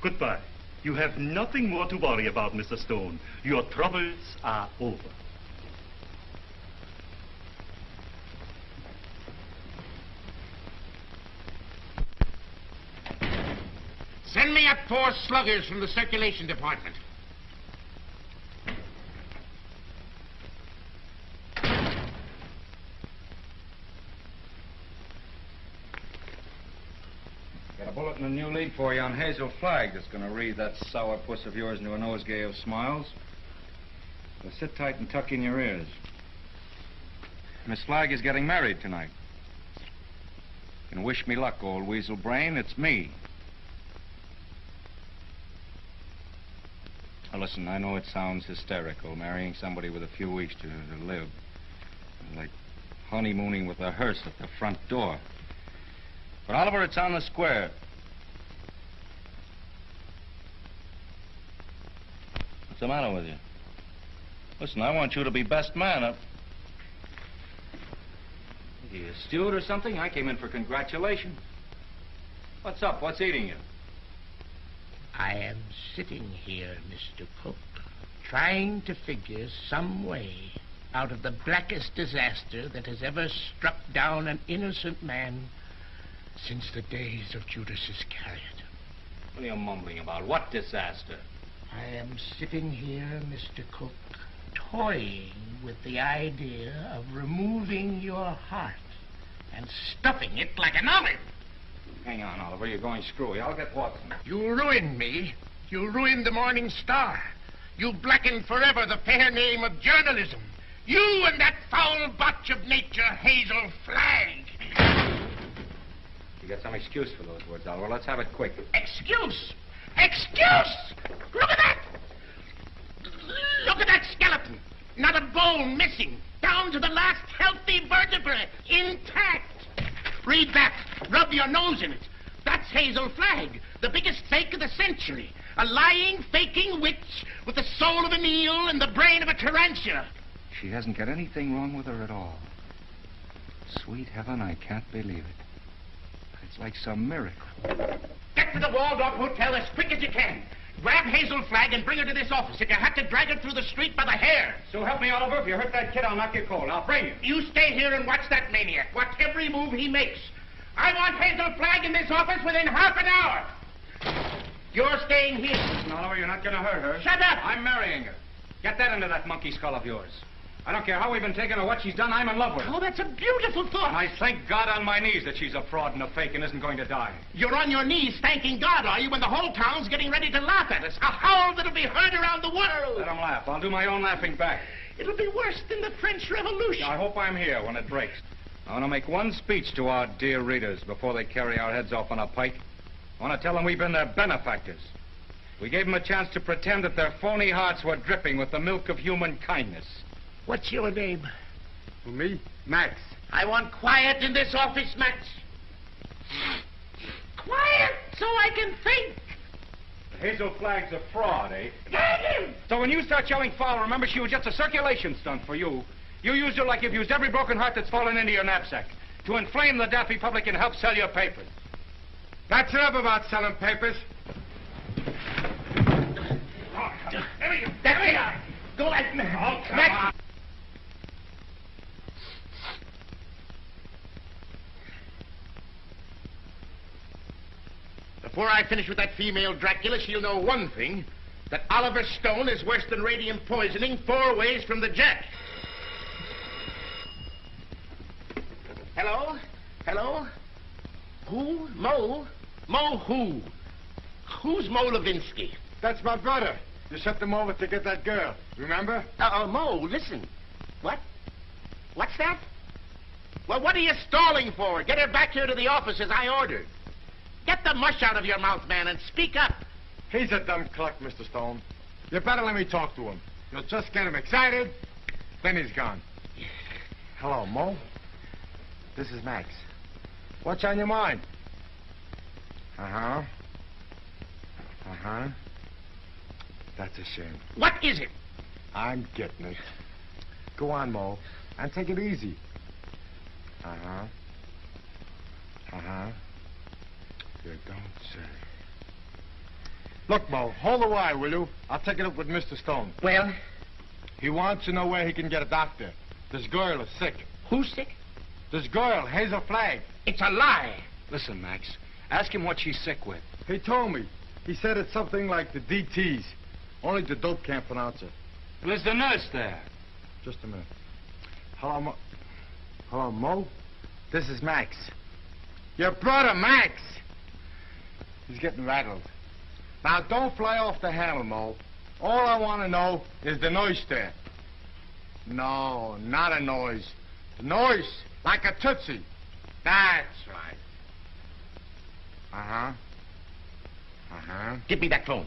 Goodbye. You have nothing more to worry about, Mr. Stone. Your troubles are over. Send me up 4 sluggers from the circulation department. Got a bulletin and a new lead for you on Hazel Flagg that's going to read that sourpuss of yours into a nosegay of smiles. So sit tight and tuck in your ears. Miss Flagg is getting married tonight. You can wish me luck, old weasel brain. It's me. Now, listen, I know it sounds hysterical, marrying somebody with a few weeks to live. Like honeymooning with a hearse at the front door. But, Oliver, it's on the square. What's the matter with you? Listen, I want you to be best man. Are you a steward or something? I came in for congratulations. What's up? What's eating you? I am sitting here, Mr. Cook, trying to figure some way out of the blackest disaster that has ever struck down an innocent man since the days of Judas Iscariot. What are you mumbling about? What disaster? I am sitting here, Mr. Cook, toying with the idea of removing your heart and stuffing it like an olive. Hang on, Oliver. You're going screwy. I'll get Watson. You ruined me. You ruined the Morning Star. You blackened forever the fair name of journalism. You and that foul botch of nature, Hazel Flagg. You got some excuse for those words, Oliver. Let's have it quick. Excuse? Excuse? Look at that! Look at that skeleton. Not a bone missing. Down to the last healthy vertebrae. Intact. Read that. Rub your nose in it. That's Hazel Flagg, the biggest fake of the century. A lying, faking witch with the soul of an eel and the brain of a tarantula. She hasn't got anything wrong with her at all. Sweet heaven, I can't believe it. It's like some miracle. Get to the Waldorf Hotel as quick as you can. Grab Hazel Flagg and bring her to this office. If you have to drag her through the street by the hair. So help me, Oliver. If you hurt that kid, I'll knock you cold. I'll bring you. You stay here and watch that maniac. Watch every move he makes. I want Hazel Flagg in this office within half an hour. You're staying here. Listen, Oliver, you're not going to hurt her. Shut up! I'm marrying her. Get that into that monkey skull of yours. I don't care how we've been taken or what she's done, I'm in love with her. Oh, that's a beautiful thought. And I thank God on my knees that she's a fraud and a fake and isn't going to die. You're on your knees thanking God, are you, when the whole town's getting ready to laugh at us? A howl that'll be heard around the world. Let them laugh. I'll do my own laughing back. It'll be worse than the French Revolution. I hope I'm here when it breaks. I want to make one speech to our dear readers before they carry our heads off on a pike. I want to tell them we've been their benefactors. We gave them a chance to pretend that their phony hearts were dripping with the milk of human kindness. What's your name? Who, me? Max. I want quiet in this office, Max. Quiet so I can think. Hazel Flagg's a fraud, eh? Get him! So when you start yelling foul, remember she was just a circulation stunt for you. You used her like you've used every broken heart that's fallen into your knapsack to inflame the daffy public and help sell your papers. That's enough about selling papers. There we go. That's it. Go like Max. Before I finish with that female Dracula, she'll know one thing. That Oliver Stone is worse than radium poisoning 4 ways from the Jack. Hello? Hello? Who? Mo? Mo who? Who's Mo Levinsky? That's my brother. You sent them over to get that girl. Remember? Mo, listen. What? What's that? Well, what are you stalling for? Get her back here to the office as I ordered. Get the mush out of your mouth, man, and speak up. He's a dumb cluck, Mr. Stone. You better let me talk to him. You'll just get him excited, then he's gone. Hello, Mo. This is Max. What's on your mind? Uh-huh. Uh-huh. That's a shame. What is it? I'm getting it. Go on, Mo, and take it easy. Uh-huh. Uh-huh. You don't say. Look, Mo, hold the wire, will you? I'll take it up with Mr. Stone. Well? He wants to know where he can get a doctor. This girl is sick. Who's sick? This girl, Hazel Flagg. It's a lie. Listen, Max. Ask him what she's sick with. He told me. He said it's something like the DTs. Only the dope can't pronounce it. Well, is the nurse there? Just a minute. Hello, Mo. Hello, Mo? This is Max. Your brother, Max. He's getting rattled. Now, don't fly off the handle, Mo. All I want to know is the noise there. No, not a noise. The noise, like a tootsie. That's right. Uh-huh. Uh-huh. Give me that phone.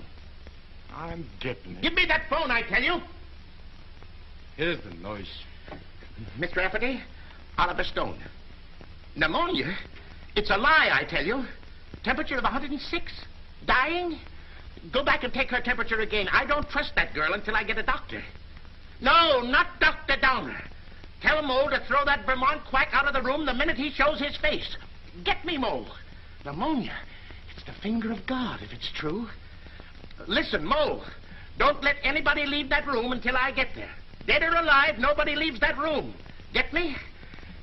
I'm getting it. Give me that phone, I tell you. Here's the noise. Mr. Rafferty, Oliver Stone. Pneumonia? It's a lie, I tell you. Temperature of 106. Dying? Go back and take her temperature again. I don't trust that girl until I get a doctor. No, not Dr. Downer. Tell Mo to throw that Vermont quack out of the room the minute he shows his face. Get me, Mo. Pneumonia. It's the finger of God, if it's true. Listen, Mo, don't let anybody leave that room until I get there. Dead or alive, nobody leaves that room. Get me?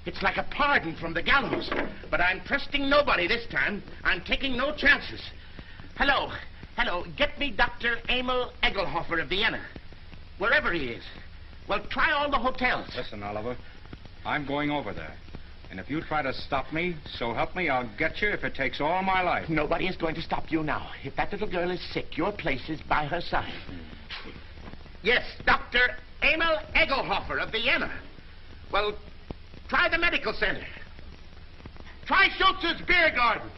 It's like a pardon from the gallows. But I'm trusting nobody this time. I'm taking no chances. Hello. Hello. Get me Dr. Emil Egelhofer of Vienna. Wherever he is. Well, try all the hotels. Listen, Oliver, I'm going over there. And if you try to stop me, so help me, I'll get you if it takes all my life. Nobody is going to stop you now. If that little girl is sick, your place is by her side. Yes, Dr. Emil Egelhofer of Vienna. Well, try the medical center. Try Schultz's beer garden.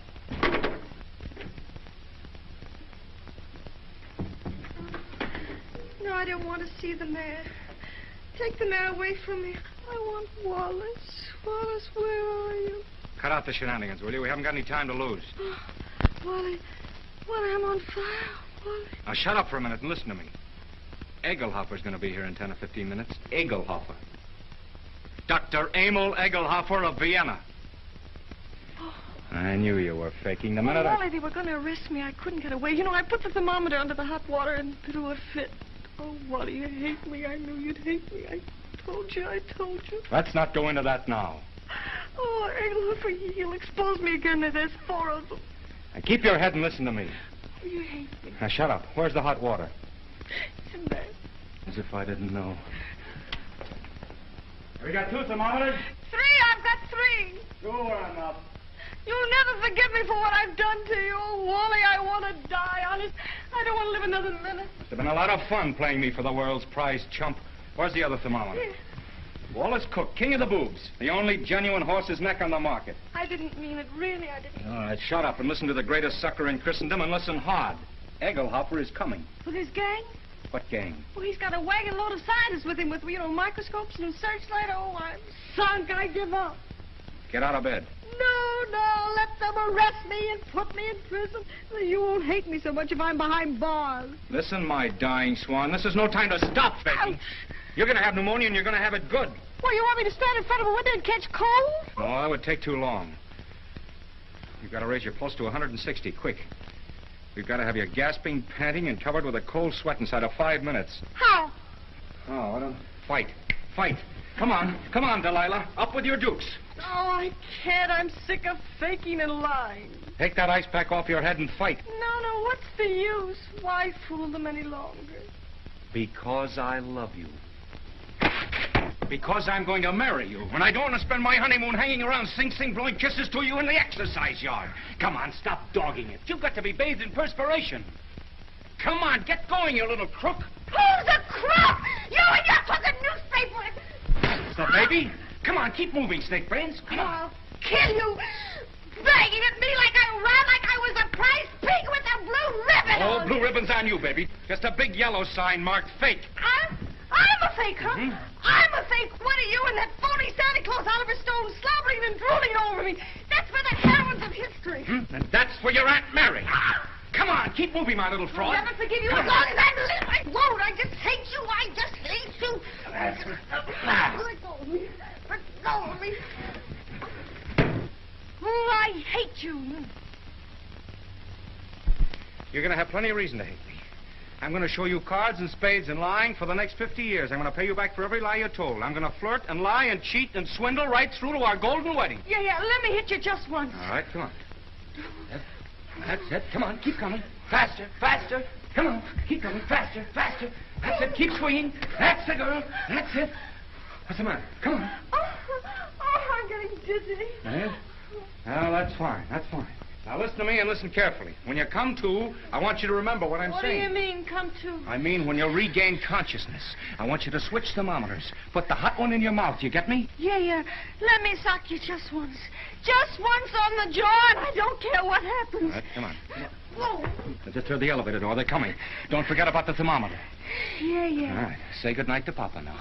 No, I don't want to see the mayor. Take the mayor away from me. I want Wallace. Wallace, where are you? Cut out the shenanigans, will you? We haven't got any time to lose. Oh, Wally, I'm on fire. Wally. Now, shut up for a minute and listen to me. Egelhofer's going to be here in 10 or 15 minutes. Egelhofer. Dr. Emil Egelhofer of Vienna. Oh. I knew you were faking the minute Wally, they were going to arrest me. I couldn't get away. You know, I put the thermometer under the hot water and threw a fit. Oh, Wally, you hate me. I knew you'd hate me. I told you. Let's not go into that now. Oh, Egelhofer, he'll expose me again. There's 4 of them. Now, keep your head and listen to me. Oh, you hate me. Now, shut up. Where's the hot water? It's in there. As if I didn't know. We got 2 thermometers? 3. I've got 3. Go on up. You'll never forgive me for what I've done to you. Oh, Wally, I want to die, honest. I don't want to live another minute. It's been a lot of fun playing me for the world's prize chump. Where's the other thermometer? Here. Wallace Cook, king of the boobs. The only genuine horse's neck on the market. I didn't mean it, really, I didn't. All right, shut up and listen to the greatest sucker in Christendom and listen hard. Egelhofer is coming. With his gang? What gang? Well, he's got a wagon load of scientists with him with, microscopes and searchlight. Oh, I'm sunk. I give up. Get out of bed. No, let them arrest me and put me in prison. You won't hate me so much if I'm behind bars. Listen, my dying swan, this is no time to stop faking. You're going to have pneumonia and you're going to have it good. Well, you want me to stand in front of a window and catch cold? No, that would take too long. You've got to raise your pulse to 160, quick. We've got to have you gasping, panting, and covered with a cold sweat inside of 5 minutes. How? Oh, what a... Fight. Come on, Delilah. Up with your dukes. Oh, I can't. I'm sick of faking and lying. Take that ice pack off your head and fight. No, what's the use? Why fool them any longer? Because I love you. Because I'm going to marry you. And I don't want to spend my honeymoon hanging around Sing Sing blowing kisses to you in the exercise yard. Come on, stop dogging it. You've got to be bathed in perspiration. Come on, get going, you little crook. Who's a crook? You and your fucking newspaper. So, baby, come on, keep moving, snake brains. Come on. I'll kill you. Begging at me like I was a prize pig with a blue ribbon. Oh, blue ribbon's on you, baby. Just a big yellow sign marked fake. I'm a fake, huh? Mm-hmm. I'm a fake. What are you and that phony Santa Claus Oliver Stone slobbering and drooling over me? That's for the heroines of history. And that's for your Aunt Mary. Don't be my little fraud. I'll never forgive you as long as I live. I won't. I just hate you. I just hate you. Let go of me. Let go of me. Oh, I hate you. You're going to have plenty of reason to hate me. I'm going to show you cards and spades and lying for the next 50 years. I'm going to pay you back for every lie you told. I'm going to flirt and lie and cheat and swindle right through to our golden wedding. Yeah, let me hit you just once. All right, come on. That's it. Come on, keep coming. Faster, faster. Come on, keep coming. Faster, faster. That's it. Keep swinging. That's the girl. That's it. What's the matter? Come on. Oh, I'm getting dizzy. Yeah? Well, that's fine. That's fine. Now, listen to me and listen carefully. When you come to, I want you to remember what I'm saying. What do you mean, come to? I mean, when you regain consciousness, I want you to switch thermometers. Put the hot one in your mouth. You get me? Yeah. Let me sock you just once. Just once on the jaw, and I don't care what happens. All right, come on. Whoa. I just heard the elevator door. They're coming. Don't forget about the thermometer. Yeah. All right. Say goodnight to Papa now.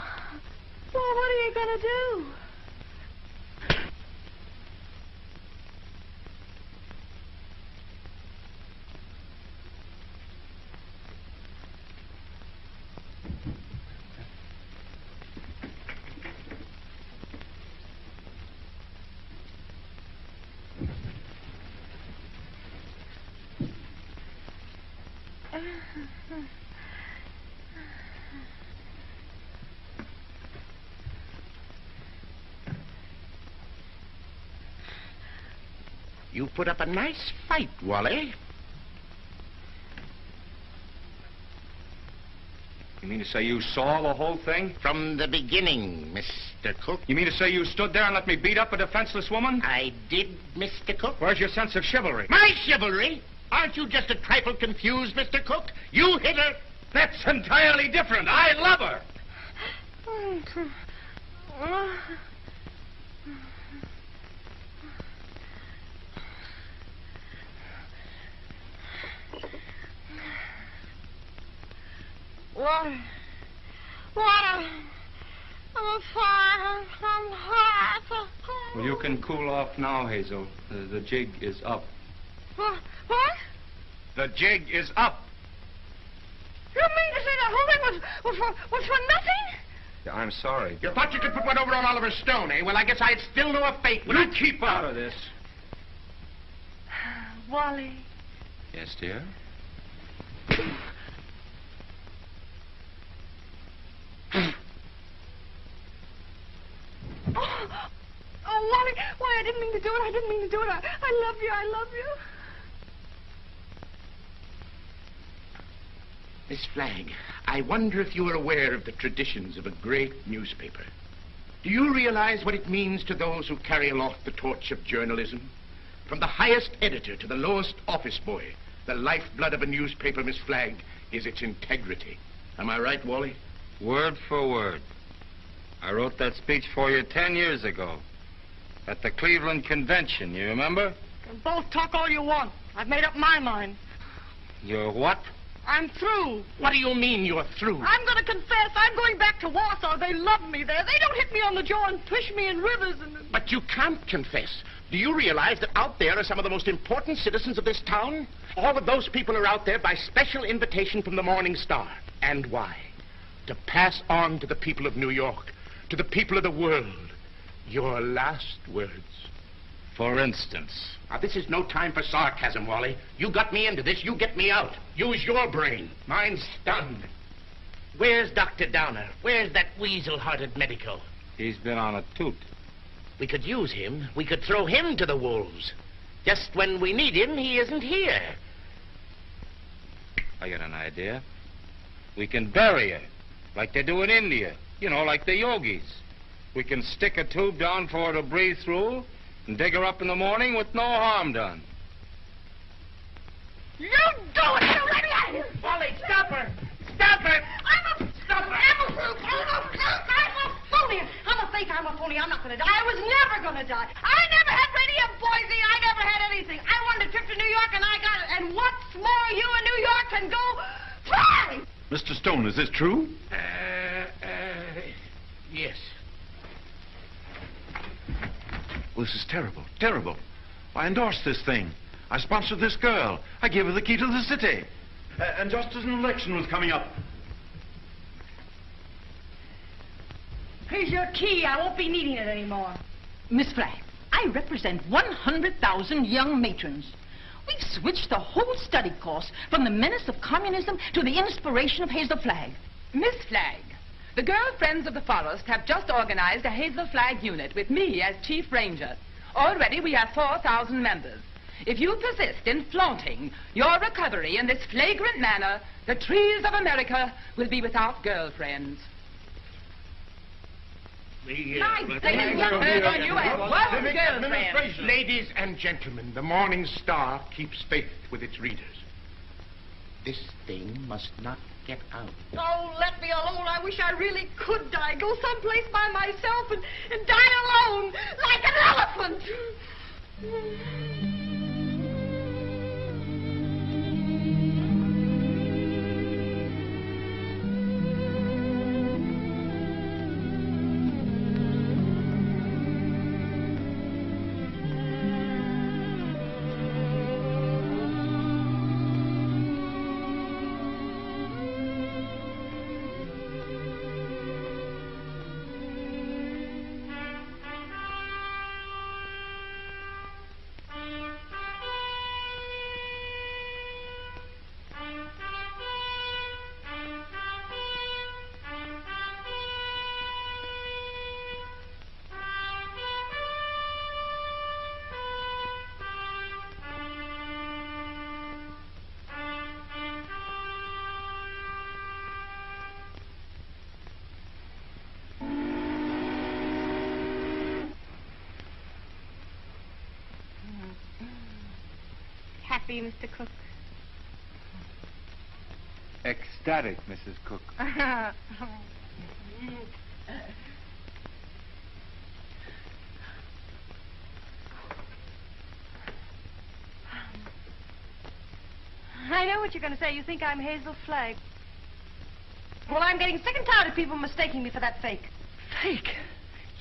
Well, what are you going to do? You put up a nice fight, Wally. You mean to say you saw the whole thing? From the beginning, Mr. Cook. You mean to say you stood there and let me beat up a defenseless woman? I did, Mr. Cook. Where's your sense of chivalry? My chivalry? Aren't you just a trifle confused, Mr. Cook? You hit her. That's entirely different. I love her. Water. I'm fine. I'm hot. Well, you can cool off now, Hazel. The jig is up. What? The jig is up. You mean to say the whole thing was for nothing? Yeah, I'm sorry. You thought you could put one over on Oliver Stone, eh? Well, I guess I'd still know a fake. Will you keep out of this? Wally. Yes, dear? Oh, Wally, I didn't mean to do it. I love you. Miss Flagg, I wonder if you are aware of the traditions of a great newspaper. Do you realize what it means to those who carry aloft the torch of journalism? From the highest editor to the lowest office boy, the lifeblood of a newspaper, Miss Flagg, is its integrity. Am I right, Wally? Word for word. I wrote that speech for you 10 years ago at the Cleveland Convention, you remember? Both talk all you want. I've made up my mind. You're what? I'm through. What do you mean you're through? I'm going to confess. I'm going back to Warsaw. They love me there. They don't hit me on the jaw and push me in rivers and... But you can't confess. Do you realize that out there are some of the most important citizens of this town? All of those people are out there by special invitation from the Morning Star. And why? To pass on to the people of New York, to the people of the world, your last words. For instance? Now, this is no time for sarcasm, Wally. You got me into this, you get me out. Use your brain. Mine's stunned. Where's Dr. Downer? Where's that weasel-hearted medico? He's been on a toot. We could use him. We could throw him to the wolves. Just when we need him, he isn't here. I got an idea. We can bury her, like they do in India. You know, like the yogis. We can stick a tube down for her to breathe through and dig her up in the morning with no harm done. You do it! You let me out of here! Wally, stop her! Stop her! I'm a phony! I'm a phony. I'm not going to die. I was never going to die. I never had radium poisoning. I never had anything. I wanted a trip to New York, and I got it. And what's more, you in New York can go fly! Mr. Stone, is this true? Yes. Well, this is terrible, terrible. I endorsed this thing. I sponsored this girl. I gave her the key to the city. And just as an election was coming up. Here's your key. I won't be needing it anymore. Miss Flagg, I represent 100,000 young matrons. We've switched the whole study course from the menace of communism to the inspiration of Hazel Flagg. Miss Flagg, the Girl Friends of the Forest have just organized a Hazel Flagg unit with me as Chief Ranger. Already we have 4,000 members. If you persist in flaunting your recovery in this flagrant manner, the trees of America will be without girlfriends. Ladies and gentlemen, the Morning Star keeps faith with its readers. This thing must not get out. Oh, let me alone. I wish I really could die. Go someplace by myself and die alone, like an elephant. Happy, Mr. Cook? Ecstatic, Mrs. Cook. I know what you're going to say. You think I'm Hazel Flagg. Well, I'm getting sick and tired of people mistaking me for that fake. Fake?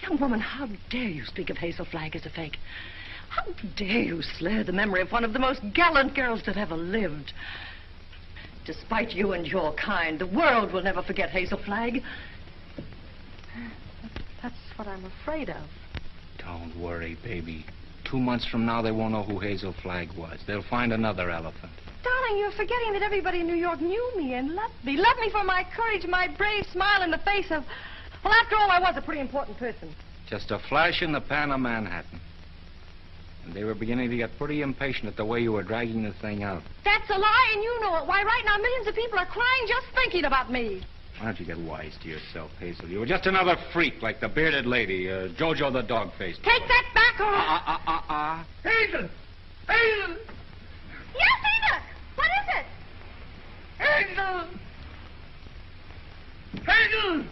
Young woman, how dare you speak of Hazel Flagg as a fake? How dare you slur the memory of one of the most gallant girls that ever lived? Despite you and your kind, the world will never forget Hazel Flagg. That's what I'm afraid of. Don't worry, baby. 2 months from now, they won't know who Hazel Flagg was. They'll find another elephant. Darling, you're forgetting that everybody in New York knew me and loved me. Loved me for my courage, my brave smile in the face of... Well, after all, I was a pretty important person. Just a flash in the pan of Manhattan. And they were beginning to get pretty impatient at the way you were dragging the thing out. That's a lie, and you know it. Why, right now, millions of people are crying just thinking about me. Why don't you get wise to yourself, Hazel? You were just another freak like the bearded lady, Jojo the dog-faced. Take that back, or... Hazel! Hazel! Yes, Enoch! What is it? Hazel! Hazel!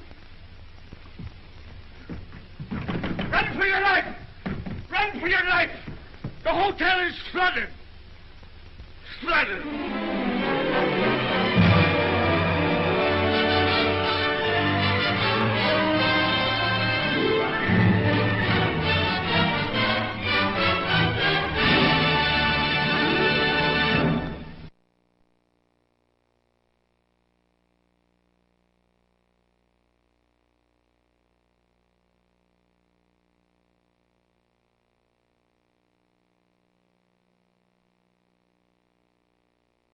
Run for your life! Run for your life! The hotel is flooded! Flooded!